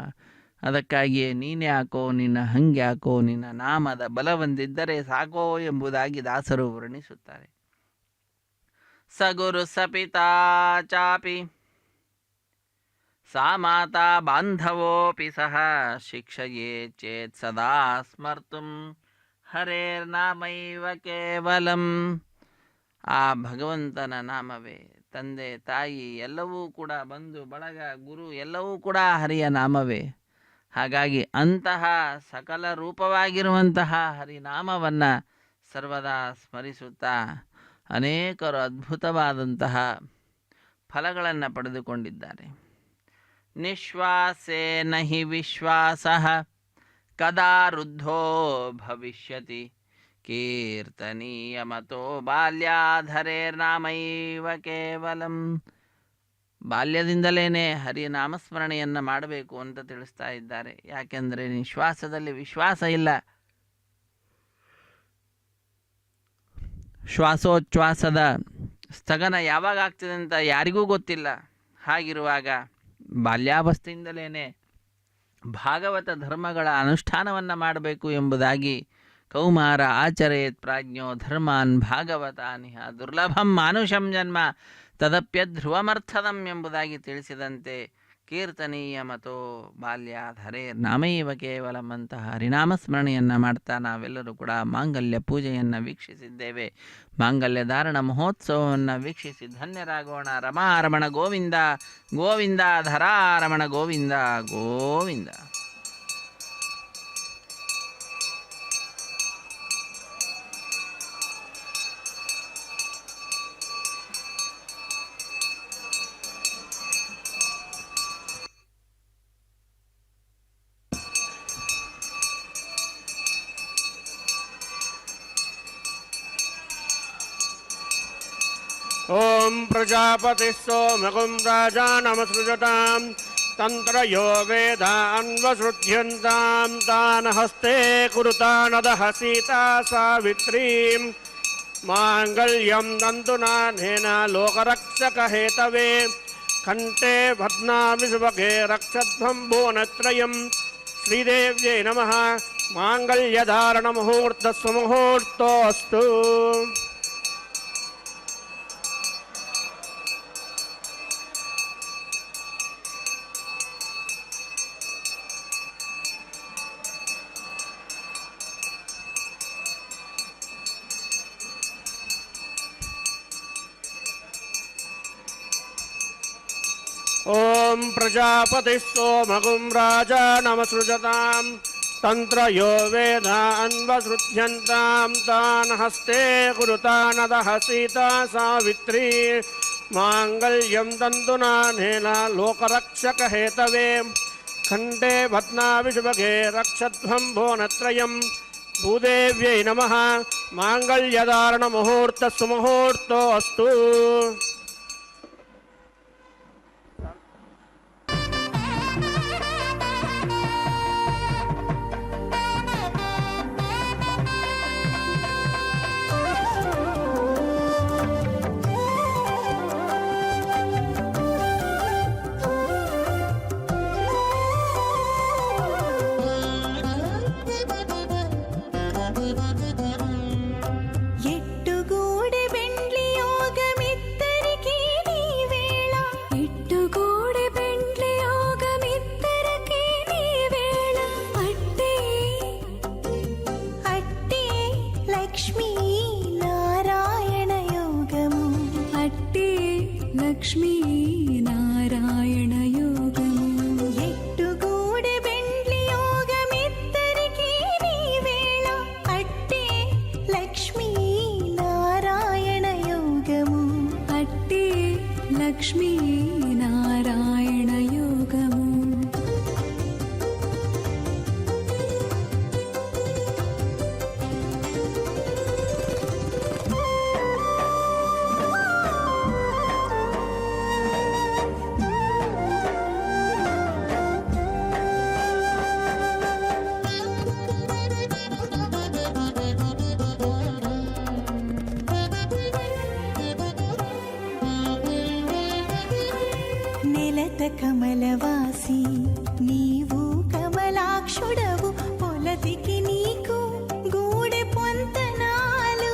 ಅದಕ್ಕಾಗಿಯೇ ನೀನೇ ಹಾಕೋ, ನಿನ್ನ ಹಂಗೆ ಹಾಕೋ, ನಿನ್ನ ನಾಮದ ಬಲವೊಂದಿದ್ದರೆ ಸಾಕೋ ಎಂಬುದಾಗಿ ದಾಸರು ವರ್ಣಿಸುತ್ತಾರೆ. ಸಗುರು ಸಪಿತಾ ಚಾಪಿ ಸಾ ಮಾತಾ ಬಾಂಧವೋಪಿ ಸಹ ಶಿಕ್ಷಯೇ ಚೇತ್ ಸದಾ ಸ್ಮರ್ತುಂ ಹರೇರ್ ನಾಮೈವ ಕೇವಲಂ. ಆ ಭಗವಂತನ ನಾಮವೇ ತಂದೆ ತಾಯಿ ಎಲ್ಲವೂ ಕೂಡ, ಬಂಧು ಬಳಗ ಗುರು ಎಲ್ಲವೂ ಕೂಡ ಹರಿಯ ನಾಮವೇ. ಹಾಗಾಗಿ ಅಂತಹ ಸಕಲ ರೂಪವಾಗಿರುವಂತಹ ಹರಿನಾಮವನ್ನು ಸರ್ವದಾ ಸ್ಮರಿಸುತ್ತಾ ಅನೇಕರು ಅದ್ಭುತವಾದಂತಹ ಫಲಗಳನ್ನು ಪಡೆದುಕೊಂಡಿದ್ದಾರೆ. ನಿಶ್ವಾಸೇ ನಹಿ ವಿಶ್ವಾಸಃ ಕದಾ ವೃದ್ಧೋ ಭವಿಷ್ಯತಿ ಕೀರ್ತನೀಯ ಮತೋ ಬಾಲ್ಯಾಧರೇರ್ ನಾಮೈವ ಕೇವಲಂ. ಬಾಲ್ಯದಿಂದಲೇ ಹರಿನಾಮಸ್ಮರಣೆಯನ್ನು ಮಾಡಬೇಕು ಅಂತ ತಿಳಿಸ್ತಾ ಇದ್ದಾರೆ. ಯಾಕೆಂದರೆ ನಿಶ್ವಾಸದಲ್ಲಿ ವಿಶ್ವಾಸ ಇಲ್ಲ. ಶ್ವಾಸೋಚ್ಛ್ವಾಸದ ಸ್ಥಗನ ಯಾವಾಗ ಆಗ್ತದೆ ಅಂತ ಯಾರಿಗೂ ಗೊತ್ತಿಲ್ಲ. ಹಾಗಿರುವಾಗ ಬಾಲ್ಯಾವಸ್ಥೆಯಿಂದಲೇ ಭಾಗವತ ಧರ್ಮಗಳ ಅನುಷ್ಠಾನವನ್ನು ಮಾಡಬೇಕು ಎಂಬುದಾಗಿ ಕೌಮಾರ ಆಚರೇತ್ ಪ್ರಾಜ್ಞೋ ಧರ್ಮಾನ್ ಭಾಗವತಾನಿಹ ದುರ್ಲಭಂ ಮಾನುಷಂ ಜನ್ಮ ತದಪ್ಯಧ್ರುವಮರ್ಥದಂ ಎಂಬುದಾಗಿ ತಿಳಿಸಿದಂತೆ ಕೀರ್ತನೀಯ ಮತೋ ಬಾಲ್ಯಾಧರೇ ನಾಮೈವ ಕೇವಲಂ ಅಂತಹ ಹರಿನಾಮಸ್ಮರಣೆಯನ್ನು ಮಾಡ್ತಾ ನಾವೆಲ್ಲರೂ ಕೂಡ ಮಾಂಗಲ್ಯ ಪೂಜೆಯನ್ನು ವೀಕ್ಷಿಸಿದ್ದೇವೆ. ಮಾಂಗಲ್ಯ ಧಾರಣ ಮಹೋತ್ಸವವನ್ನು ವೀಕ್ಷಿಸಿ ಧನ್ಯರಾಗೋಣ. ರಮಾರಮಣ ಗೋವಿಂದ ಗೋವಿಂದ, ಧರಾರಮಣ ಗೋವಿಂದ ಗೋವಿಂದ. ಓಂ ಪ್ರಜಾಪತಿ ಸೋಮಗುಂ ರಾಜಾನಮಸೃಜತಾಂ ತಂತ್ರಯೋ ವೇದಾನ್ವಸೃಧ್ಯಂತಾಂ ತಾನ್ ಹಸ್ತೆ ಕುರುತಾನದಃ ಸೀತಾ ಸಾವಿತ್ರೀಂ ಮಾಂಗಲ್ಯಂ ತಂತುನಾನೇನ ಲೋಕರಕ್ಷಕಹೇತವೇ ಕಂಠೆ ಭದ್ನಾಮಿ ಸುಭಗೆ ರಕ್ಷಧ್ವಂ ಭುವನತ್ರಯಂ. ಶ್ರೀದೇವ್ಯೈ ನಮಃ. ಮಾಂಗಲ್ಯಧಾರಣ ಮುಹೂರ್ತ ಸುಮುಹೂರ್ತೋಸ್ತು. ಓಂ ಪ್ರಜಾಪತಿ ಸೋಮಗುಂ ರಾಜಾನಮಸೃಜತಾಂ ತಂತ್ರಯೋ ವೇದಾನ್ವಸೃಧ್ಯಂತಾಂ ತಾನ್ ಹಸ್ತೆ ಕುರುತಾನದಃ ಸೀತಾ ಸಾವಿತ್ರೀ ಮಾಂಗಲ್ಯಂ ತಂತುನಾನೇನ ಲೋಕರಕ್ಷಕಹೇತವೇ खण्डे भद्नाविषुभगे रक्षध्वं भुवनत्रयं भूदेव्यै नमः माङ्गल्यधारणमुहूर्तस्सुमुहूर्तोऽस्तु ఎట్టుగూడె బెండ్లి యోగమిద్దరికీ నీ వేళ ఎట్టుగూడె బెండ్లి యోగమిద్దరికీ నీ వేళ అట్టే అట్టే లక్ష్మీ నారాయణ యోగము అట్టే లక్ష్మీ నారాయణ యోగము ఎట్టుగూడె బెండ్లి యోగమిద్దరికీ నీ వేళ అట్టే లక్ష్మీ నారాయణ యోగము అట్టే లక్ష్మీ నారాయణ యోగము నెలత కమలవాసి నీవు కమలాక్షుడవు పొలతికి నీకు గూడె పొంతనాలు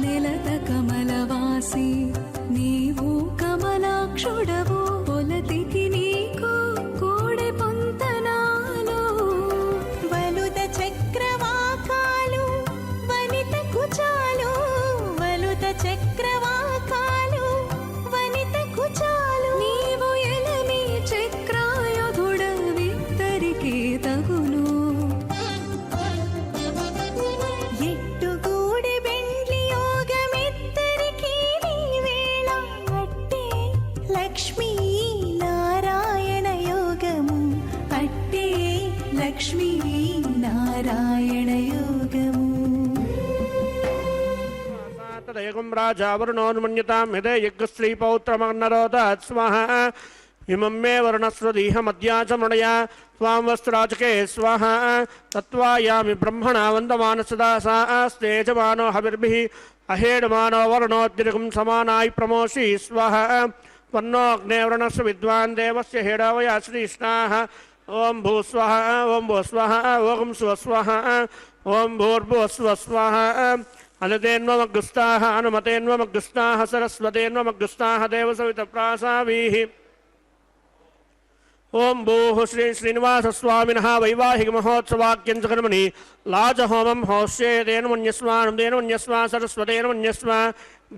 నెలత కమలవాసి నీవు కమలాక్షుడవు పొలతికి నీకు గూడె పొంతనాలు వలుద చక్రవాకాలు వనిత కుచాలు వలుద చక్రవాకాలు వనిత కుచాలు నీవు ఎలమి చక్రాయుధుడవిద్దరికీ తగును ఎట్టుగూడె బెండ్లి యోగమిద్దరికీ నీ వేళ అట్టే లక్ష్మీ నారాయణ యోగము అట్టే లక్ష్మీ నారాయణ యోగము तदयगं राजा वरुणोन्मन्यतां यदे यज्ञस्त्रीपौत्रमन्नरोदात् स्वाहा इमं मे वर्णस्वदीहमद्याचमणया त्वां वस्त्राचके स्वाहा तत्त्वायामि ब्रह्मणा वन्दमान सदा सा आस्ते यजमानो हविर्भिः अहेडमानो वरुणोद्यगं समानाय प्रमोषि स्वाहा वन्नो अग्नेवर्णस्य विद्वान् देवस्य हेडावया श्रीष्णाः ओं भूस्वः ओं भूस्वः ओं स्वस्वः ओं भूर्भुवस्वस्वः अलतेन्वमग्रस्ताः अनुमतेन्वमग्रस्ताः सरस्वतेन्वमग्रस्ताः देवसवितप्रासावीः ओं भूः श्री श्रीनिवासस्वामिनः वैवाहिकमहोत्सवाख्यञ्चकर्मणि लाजहोमं होष्येतेन्मन्यस्वा सरस्वतेन्मन्यस्वा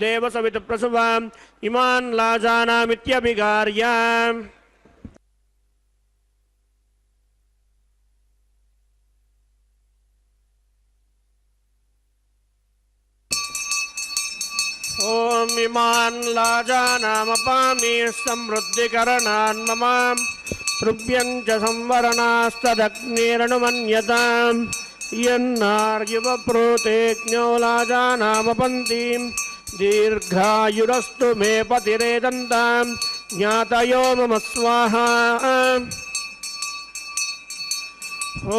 देवसवितप्रसवा इमान् लाजानामित्यभिगार्य ओम इमान् लाजानामपामि समृद्धिकरणान् मम तृभ्यञ्च संवरणास्तदग्निरनुमन्यताम् यन्नार्युवप्रोतेज्ञो लाजानामपन्तीं दीर्घायुरस्तु मे पतिरेदन्तां ज्ञातयो मम स्वाहा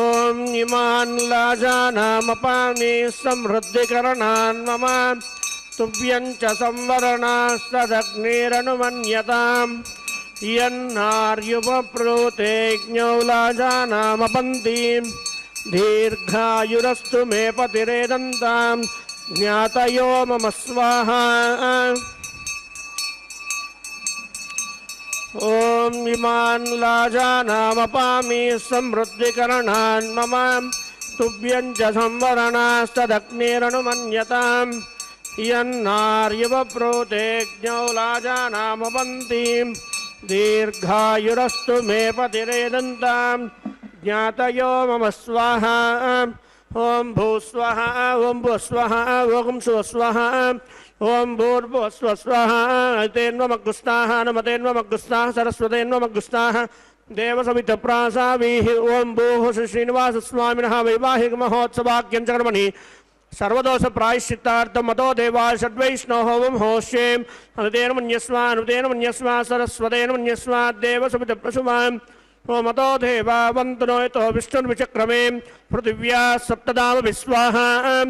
ओम इमान् लाजानामपामि समृद्धिकरणान् मम तुभ्यञ्च संवरणास्तदग्निरनुमन्यताम् यन्नार्युपप्रोतेज्ञो लाजानामपन्तीं दीर्घायुरस्तु मे पतिरेदन्तां ज्ञातयो मम स्वाहा ओम इमान् लाजानामपामि समृद्धिकरणान् मम तुभ्यञ्च संवरणास्तदग्निरनुमन्यताम् यन्नार्युपप्रोतेज्ञो लाजानामपन्तीं दीर्घायुरस्तु मे पतिरेदन्तां ज्ञातयो मम स्वाहा ओं भूस्वः ओं भुस्वः ओं सुस्वः ओं भूर्भुवस्वः तेन्वमग्रस्ताः नमतेन्वमग्रस्ताः सरस्वतेन्वमग्रस्ताः देवसवितप्रासावीः ॐ भूः श्री श्रीनिवासस्वामिनः वैवाहिकमहोत्सवाख्यं च कर्मणि सर्वदोष प्रायश्चित्तार्थं मतो देवा षड्वैष्णव होमं होष्ये अनुतेन मन्यस्वा सरस्वतेन मन्यस्वा देवसवितप्रसुमाम् मतो देवा वन्तनो यतो विष्णुर्विचक्रमे पृथिव्या सप्तदाम विश्वाहा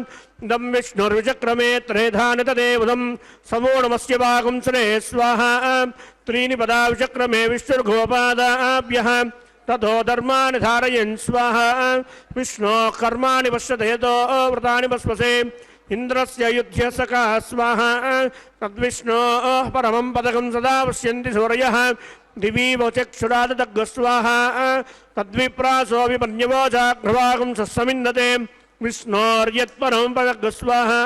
दं विष्णुर्विचक्रमे त्रेधानि तदेवदं समूढमस्य भागं श्रे स्वाहा त्रीणि पदा विचक्रमे विष्णुर्गोपादाभ्यः ततो धर्माणि धारयन् स्वाहा विष्णो कर्माणि पश्यते यतो व्रतानि भस्मसे इन्द्रस्य युध्य सखा स्वाहा तद्विष्णोः परमं पदकं सदा पश्यन्ति सूरयः दिवीव चक्षुरादग्स्वाहा तद्विप्रासो विपन्यवो चाग्रभागं सस्समिन्दते विष्णोर्यत्परं पदग्स्वाहा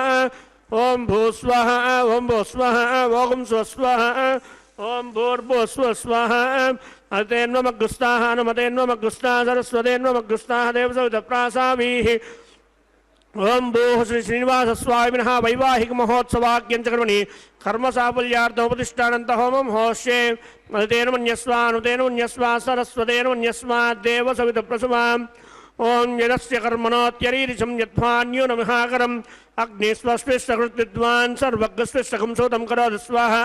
ॐ भूस्वाहा ॐ भो स्वाहा ॐ स्वस्वाहा ॐ भूर्भुवः स्वस्वाहा अतेन्वमग्रस्ताः अनुमतेन्वमग्रस्ताः सरस्वतेन्वमग्रस्ताः देवसवितप्रासावीः ओं भूः श्री श्रीनिवासस्वामिनः वैवाहिकमहोत्सवाख्यं च कर्मणि कर्मसाफल्यार्थोपदिष्टानन्त होमं होष्ये अनुतेन मन्यस्वा सरस्वतेन मन्यस्वा देवसवितप्रसुमाम् ॐ यदस्य कर्मणोत्यरीरिचं यद्भान्यूनमिहाकरम् अग्निस्वस्पृष्टकृद्विद्वान् सर्वज्ञस्पृष्टकं सूतं करोतु स्वाहा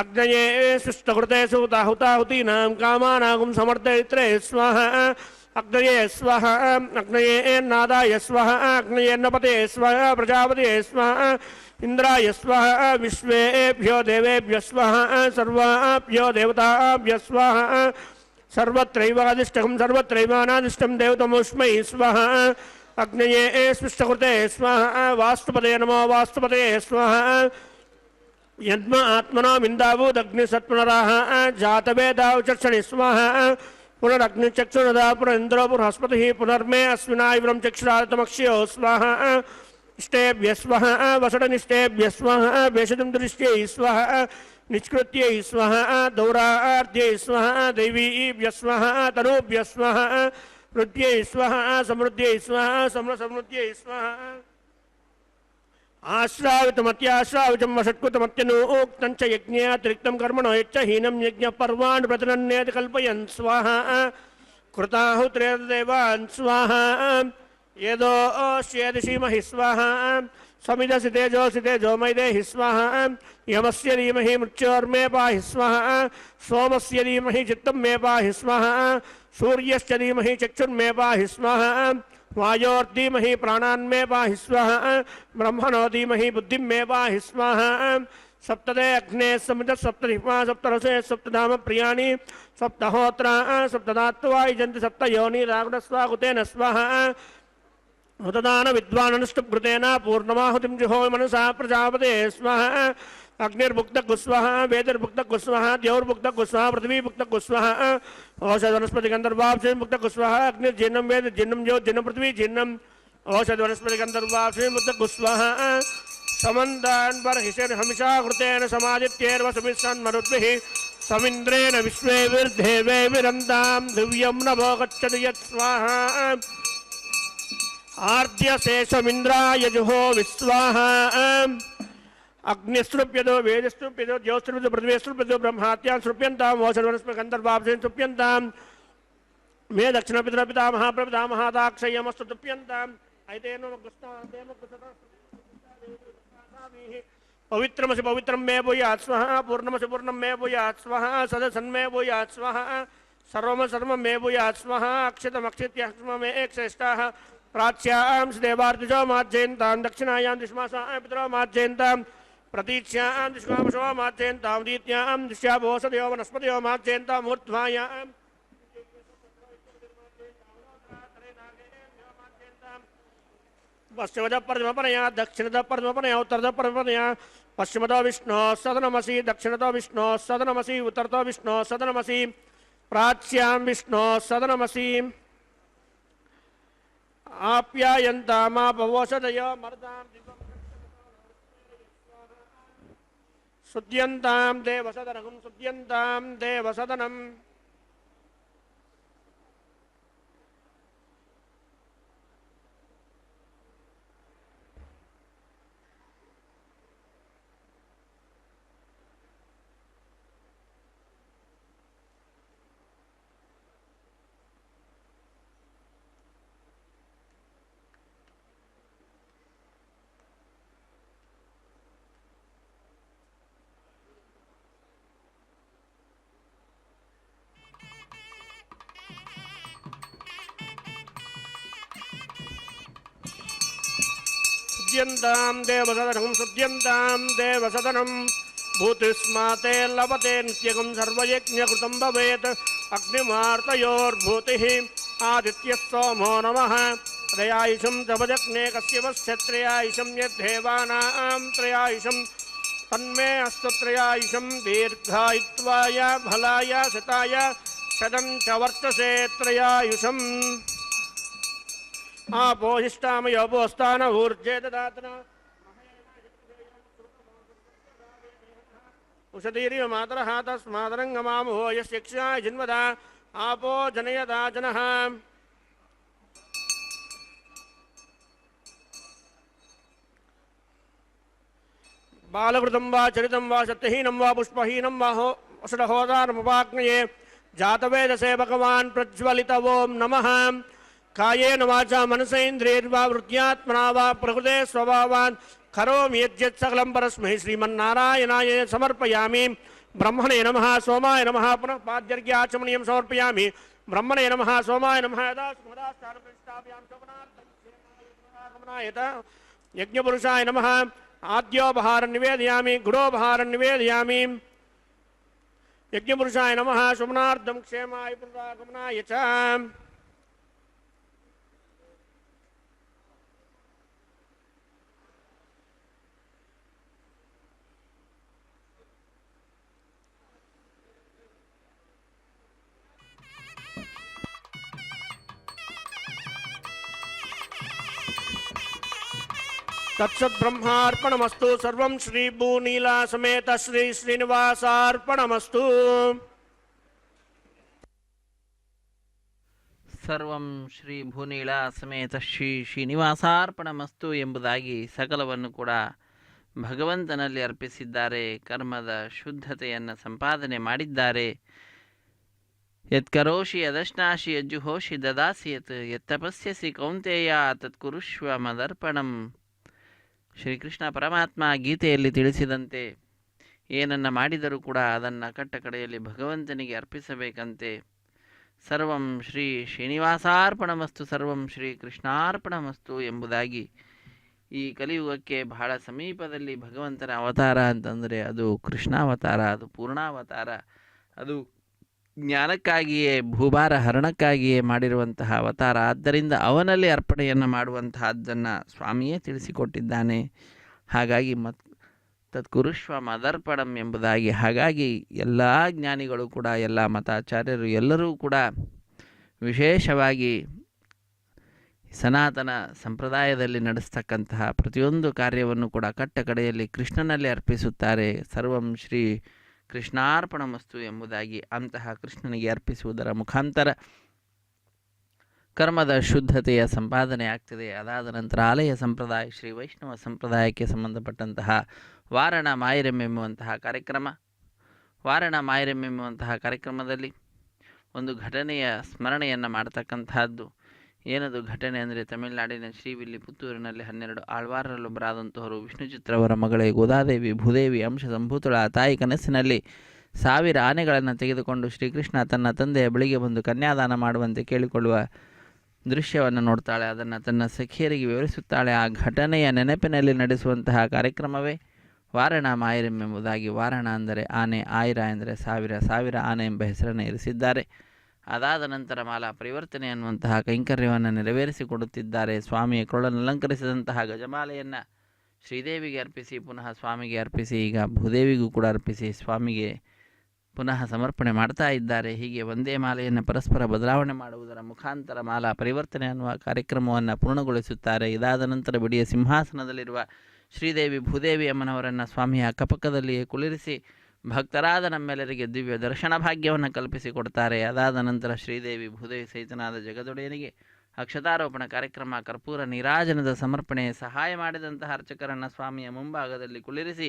अग्नये सृष्टकृते सूताहुताहुतीनां कामानागुं समर्थयित्रे स्वाहा अग्नये स्वाहा अग्नये नादाय स्वाहा अग्नयेन्नपते स्वाहा प्रजापते स्वाहा इंद्राय स्वाहा विश्वेभ्यो देवेभ्यो स्वाहा सर्वाभ्यो देवताभ्यो स्वाहा सर्वत्रैवादिष्टकं सर्वत्रैवानादिष्टं देवतमोऽस्मै स्वाहा अग्नये स्पृष्टकृते स्वाहा वास्तुपते नमो वास्तुपते स्वाहा यद्म आत्मनामिन्दावूदग्निसत्पुनराः जातवेदावचक्षणे स्वाहा पुनरग्निचक्षुरदा पुनरिन्द्रो बृहस्पतिः पुनर्मे अस्मिनायवरं चक्षुरातमक्ष्यो स्वाहा इष्टेभ्यः स्वाहा वसटनिष्टेभ्यः स्वाहा वेषदुन्दरिष्ट्यै स्वाहा निष्कृत्यै स्वाहा दौरार्ध्यै स्वाहा दैवीभ्यः स्वाहा तनूभ्यः स्वाहा रुद्यै स्वाहा समृद्ध्यै स्वाहा समृद्ध्यै स्वाहा आश्रावितमत्याश्रावितं वषट्कृतमत्यनूक्तं च यज्ञातिरिक्तं कर्मणो यच्च हीनं यज्ञपर्वान् प्रतनन्येति कल्पयन् स्वाहा कृताहुत्रेदेवान् स्वाहा यदो श्येदिषीमहि स्वाहा समिदसि तेजो मैदेहि स्वाहा यमस्य धीमहि मृत्योर्मे पाहि स्वाहा सोमस्य धीमहि चित्तं मे पाहि स्वाहा सूर्यस्य धीमहि चक्षुर्मे पाहि स्वाहा वायोर्धीमहि प्राणान्मे पाहि स्वाहा ब्रह्मणो धीमहि बुद्धिं मे पाहि स्वाहा सप्तदे अग्ने समित सप्तधिपा सप्तरसे सप्तधाम प्रियाणि सप्तहोत्रा सप्तदात्वा यजन्ति सप्तयोनि रागुणस्वाहुतेन स्वाहा हुतदान विद्वाननुष्टुभृतेन पूर्णमाहुतिं जुहोमि मनसा प्रजापते स्वाहा अग्निर्भुक्तकुस्वाहा वेदिर्भुक्तकुस्वाहा द्यौर्भुक्तकुस्वाहा पृथ्वीभुक्तकुस्वाहा औषधवनस्पतिगन्धर्वाक्षिभुक्तकुस्वाहा अग्निर्जिन्नं वेद जिन्नं ज्योत् जिन्नं पृथ्वी जिन्नं औषधवनस्पतिगन्धर्वाक्षिभुक्तकुस्वाहा समन्तान् परहिषिर्हमिषा कृतेन समादित्यैर्वसुभिस्सन्मरुद्भिः समिन्द्रेण विश्वेभिर्देवेभिरन्तां दिव्यं नभो गच्छति यत् स्वाहा आर्द्यशेषमिन्द्राय जुहो विस्वाहा अग्निस्तृप्यतो वेदस्तृप्यतो ज्योतिस्तृप्यतो पृथ्वीस्तृप्यतो ब्रह्मात्यान् सृप्यन्तां वोषधवनस्पतिगन्धर्वाक्षिं सृप्यन्तां मे दक्षिणपितरपितामह प्रपितामहादाक्षय्यमस्तु तुप्यन्ताम् पवित्रमसि पवित्रं मे भूयात् स्वाहा पूर्णमसि पूर्णं मे भूयात् स्वाहा सदसन्मे भूयात् स्वाहा सर्वं मे भूयात् स्वाहा अक्षितमक्षित्यक्ष्म मे एकश्रेष्ठाः प्राच्यां देवार्तिजो माज्यन्तां दक्षिणायां दिश्मासा पितरो माज्यन्तां प्रतीच्यां दिश्वामशो माज्यन्तां दीत्यां दिश्याभोषधयो वनस्पतयो माज्यन्तां मूर्ध्वायां पश्चिमतः पद्मपनया दक्षिणतः पद्मपनया उत्तरतः पद्मपनया पश्चिमतो विष्णोः सदनमसि दक्षिणतो विष्णोः सदनमसि उत्तरतो विष्णोः सदनमसि प्राच्यां विष्णोः सदनमसि आप्यायन्तामापवोषधयो मर्दां सुद्यन्तां देवसदनम् सुद्यन्तां देवसदनं सुद्यन्तां देवसदनं भूतिस्माते लभते नित्यगं सर्वयज्ञकृतं भवेत् अग्निमार्तयोर्भूतिः आदित्यः सोमो नमः त्रयायुषं तपजग्ने कश्यपस्य त्रयायुषं यद्धेवानां त्रयायुषं तन्मे अस्तु त्रयायुषं दीर्घायुत्वाय फलाय शताय शतं च वर्तसे त्रयायुषम् आपोहिष्टामयोपोस्तान ऊर्जे ददातना उषदीरिव मातरः तस्मादरङ्गमामुहो यस्यक्षाय जिन्वदा आपो जनयदा जनः बालकृतं वा चरितं वा सत्यहीनं वा पुष्पहीनं वा वसुडहोदारमुपाग्नये जातवेदसे भगवान् प्रज्वलित ओं नमः कायेन वाचा मनसेन्द्रियैर्वा वृत्त्यात्मना वा प्रकृते स्वभावान् करोमि यद्यत् सकलं परस्मै श्रीमन्नारायणाय समर्पयामि ब्रह्मणे नमः सोमाय नमः पुनः पाद्यर्घ्याचमनीयं समर्पयामि ब्रह्मणे नमः सोमाय नमः यदा यज्ञपुरुषाय नमः आद्योपहारं निवेदयामि गुडोपहारं निवेदयामि यज्ञपुरुषाय नमः शुभनार्थं क्षेमाय पुनरागमनाय च तत्सद्ब्रह्मार्पणमस्तु सर्वं श्री भूनीला समेत श्री श्रीनिवासार्पणमस्तु ಸರ್ವಂ ಶ್ರೀ ಭೂನೀಳ ಸಮೇತ ಶ್ರೀ ಶ್ರೀನಿವಾಸಾರ್ಪಣಮಸ್ತು ಎಂಬುದಾಗಿ ಸಕಲವನ್ನು ಕೂಡ ಭಗವಂತನಲ್ಲಿ ಅರ್ಪಿಸಿದ್ದಾರೆ. ಕರ್ಮದ ಶುದ್ಧತೆಯನ್ನು ಸಂಪಾದನೆ ಮಾಡಿದ್ದಾರೆ. ಯತ್ಕರೋಷಿ ಯದಶ್ನಾಶಿ ಯಜ್ಜುಹೋಷಿ ದದಾಸಿ ಯತ್ತಪಸ್ಯಸಿ ಕೌಂತೆಯ ತತ್ಕುರುಷ್ವ ಮದರ್ಪಣಂ. ಶ್ರೀಕೃಷ್ಣ ಪರಮಾತ್ಮ ಗೀತೆಯಲ್ಲಿ ತಿಳಿಸಿದಂತೆ ಏನನ್ನು ಮಾಡಿದರೂ ಕೂಡ ಅದನ್ನು ಕಟ್ಟ ಕಡೆಯಲ್ಲಿ ಭಗವಂತನಿಗೆ ಅರ್ಪಿಸಬೇಕಂತೆ. ಸರ್ವಂ ಶ್ರೀ ಶ್ರೀನಿವಾಸಾರ್ಪಣಮಸ್ತು ಸರ್ವಂ ಶ್ರೀ ಕೃಷ್ಣಾರ್ಪಣಮಸ್ತು ಎಂಬುದಾಗಿ ಈ ಕಲಿಯುಗಕ್ಕೆ ಬಹಳ ಸಮೀಪದಲ್ಲಿ ಭಗವಂತನ ಅವತಾರ ಅಂತಂದರೆ ಅದು ಕೃಷ್ಣಾವತಾರ, ಅದು ಪೂರ್ಣಾವತಾರ, ಅದು ಜ್ಞಾನಕ್ಕಾಗಿಯೇ ಭೂಭಾರ ಹರಣಕ್ಕಾಗಿಯೇ ಮಾಡಿರುವಂತಹ ಅವತಾರ. ಆದ್ದರಿಂದ ಅವನಲ್ಲಿ ಅರ್ಪಣೆಯನ್ನು ಮಾಡುವಂತಹದ್ದನ್ನು ಸ್ವಾಮಿಯೇ ತಿಳಿಸಿಕೊಟ್ಟಿದ್ದಾನೆ. ಹಾಗಾಗಿ ತತ್ಕುರುಷ್ವ ಮದರ್ಪಣಂ ಎಂಬುದಾಗಿ. ಹಾಗಾಗಿ ಎಲ್ಲ ಜ್ಞಾನಿಗಳು ಕೂಡ, ಎಲ್ಲ ಮತಾಚಾರ್ಯರು ಎಲ್ಲರೂ ಕೂಡ ವಿಶೇಷವಾಗಿ ಸನಾತನ ಸಂಪ್ರದಾಯದಲ್ಲಿ ನಡೆಸ್ತಕ್ಕಂತಹ ಪ್ರತಿಯೊಂದು ಕಾರ್ಯವನ್ನು ಕೂಡ ಕಟ್ಟ ಕಡೆಯಲ್ಲಿ ಕೃಷ್ಣನಲ್ಲಿ ಅರ್ಪಿಸುತ್ತಾರೆ. ಸರ್ವಂ ಶ್ರೀ ಕೃಷ್ಣಾರ್ಪಣಮಸ್ತು ಎಂಬುದಾಗಿ ಅಂತಹ ಕೃಷ್ಣನಿಗೆ ಅರ್ಪಿಸುವುದರ ಮುಖಾಂತರ ಕರ್ಮದ ಶುದ್ಧತೆಯ ಸಂಪಾದನೆ ಆಗ್ತದೆ. ಅದಾದ ನಂತರ ಆಲಯ ಸಂಪ್ರದಾಯ ಶ್ರೀ ವೈಷ್ಣವ ಸಂಪ್ರದಾಯಕ್ಕೆ ಸಂಬಂಧಪಟ್ಟಂತಹ ವಾರಣ ಮಾಯಿರಂ ಎಂಬುವಂತಹ ಕಾರ್ಯಕ್ರಮ. ವಾರಣ ಮಾಯಿರಂ ಎಂಬುವಂತಹ ಕಾರ್ಯಕ್ರಮದಲ್ಲಿ ಒಂದು ಘಟನೆಯ ಸ್ಮರಣೆಯನ್ನು ಮಾಡ್ತಕ್ಕಂತಹದ್ದು. ಏನದು ಘಟನೆ ಅಂದರೆ, ತಮಿಳುನಾಡಿನ ಶ್ರೀವಿಲ್ಲಿ ಪುತ್ತೂರಿನಲ್ಲಿ 12 ಆಳ್ವಾರರಲ್ಲೊಬ್ಬರಾದಂತಹವರು ವಿಷ್ಣುಚಿತ್ರವರ ಮಗಳೇ ಗೋದಾದೇವಿ ಭೂದೇವಿ ಅಂಶ ಸಂಭೂತಳ ತಾಯಿ ಕನಸಿನಲ್ಲಿ 1000 ಆನೆಗಳನ್ನು ತೆಗೆದುಕೊಂಡು ಶ್ರೀಕೃಷ್ಣ ತನ್ನ ತಂದೆಯ ಬಳಿಗೆ ಬಂದು ಕನ್ಯಾದಾನ ಮಾಡುವಂತೆ ಕೇಳಿಕೊಳ್ಳುವ ದೃಶ್ಯವನ್ನು ನೋಡ್ತಾಳೆ. ಅದನ್ನು ತನ್ನ ಸಖಿಯರಿಗೆ ವಿವರಿಸುತ್ತಾಳೆ. ಆ ಘಟನೆಯ ನೆನಪಿನಲ್ಲಿ ನಡೆಸುವಂತಹ ಕಾರ್ಯಕ್ರಮವೇ ವಾರಣ ಮಾಯಿರಂ ಎಂಬುದಾಗಿ. ವಾರಣ ಅಂದರೆ ಆನೆ, ಆಯಿರ ಎಂದರೆ 1000 ಆನೆ ಎಂಬ ಹೆಸರನ್ನು ಇರಿಸಿದ್ದಾರೆ. ಅದಾದ ನಂತರ ಮಾಲಾ ಪರಿವರ್ತನೆ ಅನ್ನುವಂತಹ ಕೈಂಕರ್ಯವನ್ನು ನೆರವೇರಿಸಿಕೊಡುತ್ತಿದ್ದಾರೆ. ಸ್ವಾಮಿಯ ಕೊರಳನ್ನು ಅಲಂಕರಿಸಿದಂತಹ ಗಜಮಾಲೆಯನ್ನು ಶ್ರೀದೇವಿಗೆ ಅರ್ಪಿಸಿ ಪುನಃ ಸ್ವಾಮಿಗೆ ಅರ್ಪಿಸಿ, ಈಗ ಭೂದೇವಿಗೂ ಕೂಡ ಅರ್ಪಿಸಿ ಸ್ವಾಮಿಗೆ ಪುನಃ ಸಮರ್ಪಣೆ ಮಾಡ್ತಾ ಇದ್ದಾರೆ. ಹೀಗೆ ಒಂದೇ ಮಾಲೆಯನ್ನು ಪರಸ್ಪರ ಬದಲಾವಣೆ ಮಾಡುವುದರ ಮುಖಾಂತರ ಮಾಲಾ ಪರಿವರ್ತನೆ ಅನ್ನುವ ಕಾರ್ಯಕ್ರಮವನ್ನು ಪೂರ್ಣಗೊಳಿಸುತ್ತಾರೆ. ಇದಾದ ನಂತರ ಬಿಡಿಯ ಸಿಂಹಾಸನದಲ್ಲಿರುವ ಶ್ರೀದೇವಿ ಭೂದೇವಿ ಅಮ್ಮನವರನ್ನು ಸ್ವಾಮಿಯ ಅಕ್ಕಪಕ್ಕದಲ್ಲಿಯೇ ಕುಳ್ಳಿರಿಸಿ ಭಕ್ತರಾದ ನಮ್ಮೆಲ್ಲರಿಗೆ ದಿವ್ಯ ದರ್ಶನ ಭಾಗ್ಯವನ್ನು ಕಲ್ಪಿಸಿಕೊಡ್ತಾರೆ. ಅದಾದ ನಂತರ ಶ್ರೀದೇವಿ ಭೂದೇವಿ ಸಹಿತನಾದ ಜಗದೊಡೆಯನಿಗೆ ಅಕ್ಷತಾರೋಪಣ ಕಾರ್ಯಕ್ರಮ, ಕರ್ಪೂರ ನೀರಾಜನದ ಸಮರ್ಪಣೆ, ಸಹಾಯ ಮಾಡಿದಂತಹ ಅರ್ಚಕರನ್ನು ಸ್ವಾಮಿಯ ಮುಂಭಾಗದಲ್ಲಿ ಕುಳ್ಳಿರಿಸಿ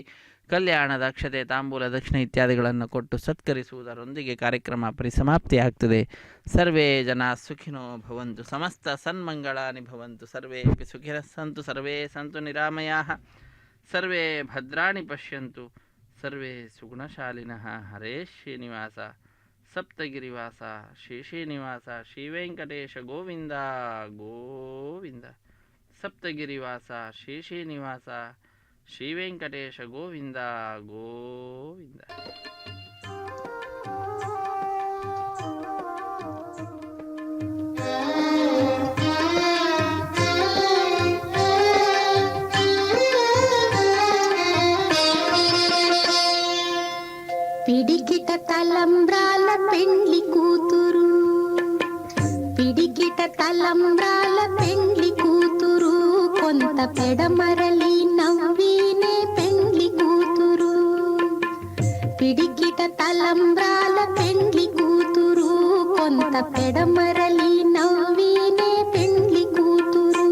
ಕಲ್ಯಾಣದ ಅಕ್ಷತೆ, ತಾಂಬೂಲ, ದಕ್ಷಿಣ ಇತ್ಯಾದಿಗಳನ್ನು ಕೊಟ್ಟು ಸತ್ಕರಿಸುವುದರೊಂದಿಗೆ ಕಾರ್ಯಕ್ರಮ ಪರಿಸಮಾಪ್ತಿಯಾಗ್ತದೆ. ಸರ್ವೇ ಜನ ಸುಖಿನೋ ಭವಂತು, ಸಮಸ್ತ ಸನ್ಮಂಗಳಾನಿ ಭವಂತು, ಸರ್ವೇ ಸುಖಿನಃ ಸಂತು, ಸರ್ವೇ ಸಂತು ನಿರಾಮಯಾಃ, ಸರ್ವೇ ಭದ್ರಾಣಿ ಪಶ್ಯಂತು, ಸರ್ವೇ ಸುಗುಣಶಾಲಿನಃ. ಹರೇ ಶ್ರೀನಿವಾಸ ಸಪ್ತಗಿರಿವಾಸ ಶ್ರೀ ಶ್ರೀನಿವಾಸ ಶ್ರೀ ವೆಂಕಟೇಶ ಗೋವಿಂದ ಗೋವಿಂದ. ಸಪ್ತಗಿರಿವಾಸ ಶ್ರೀ ಶ್ರೀನಿವಾಸ ಶ್ರೀ ವೆಂಕಟೇಶ ಗೋವಿಂದ ಗೋವಿಂದ. పిడికిట తలంబ్రాల పెండ్లి కూతురు, పిడికిట తలంబ్రాల పెండ్లి కూతురు, కొంత పెడమరలి నవ్వినే పెండ్లి కూతురు. పిడికిట తలంబ్రాల పెండ్లి కూతురు, కొంత పెడమరలి నవ్వినే పెండ్లి కూతురు.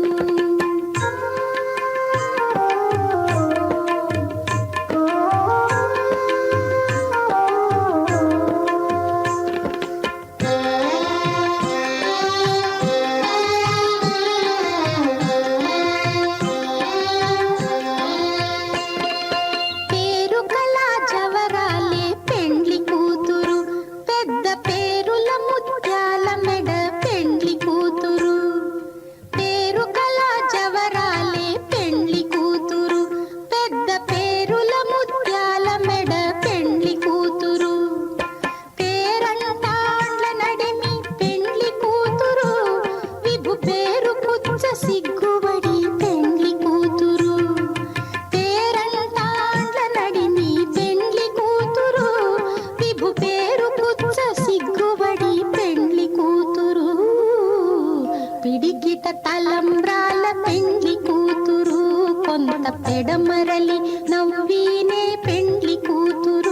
పిడికిట తలంబ్రాల పెండ్లి కూతురు, కొంత పెడమరలి నవ్వినే పెండ్లి కూతురు.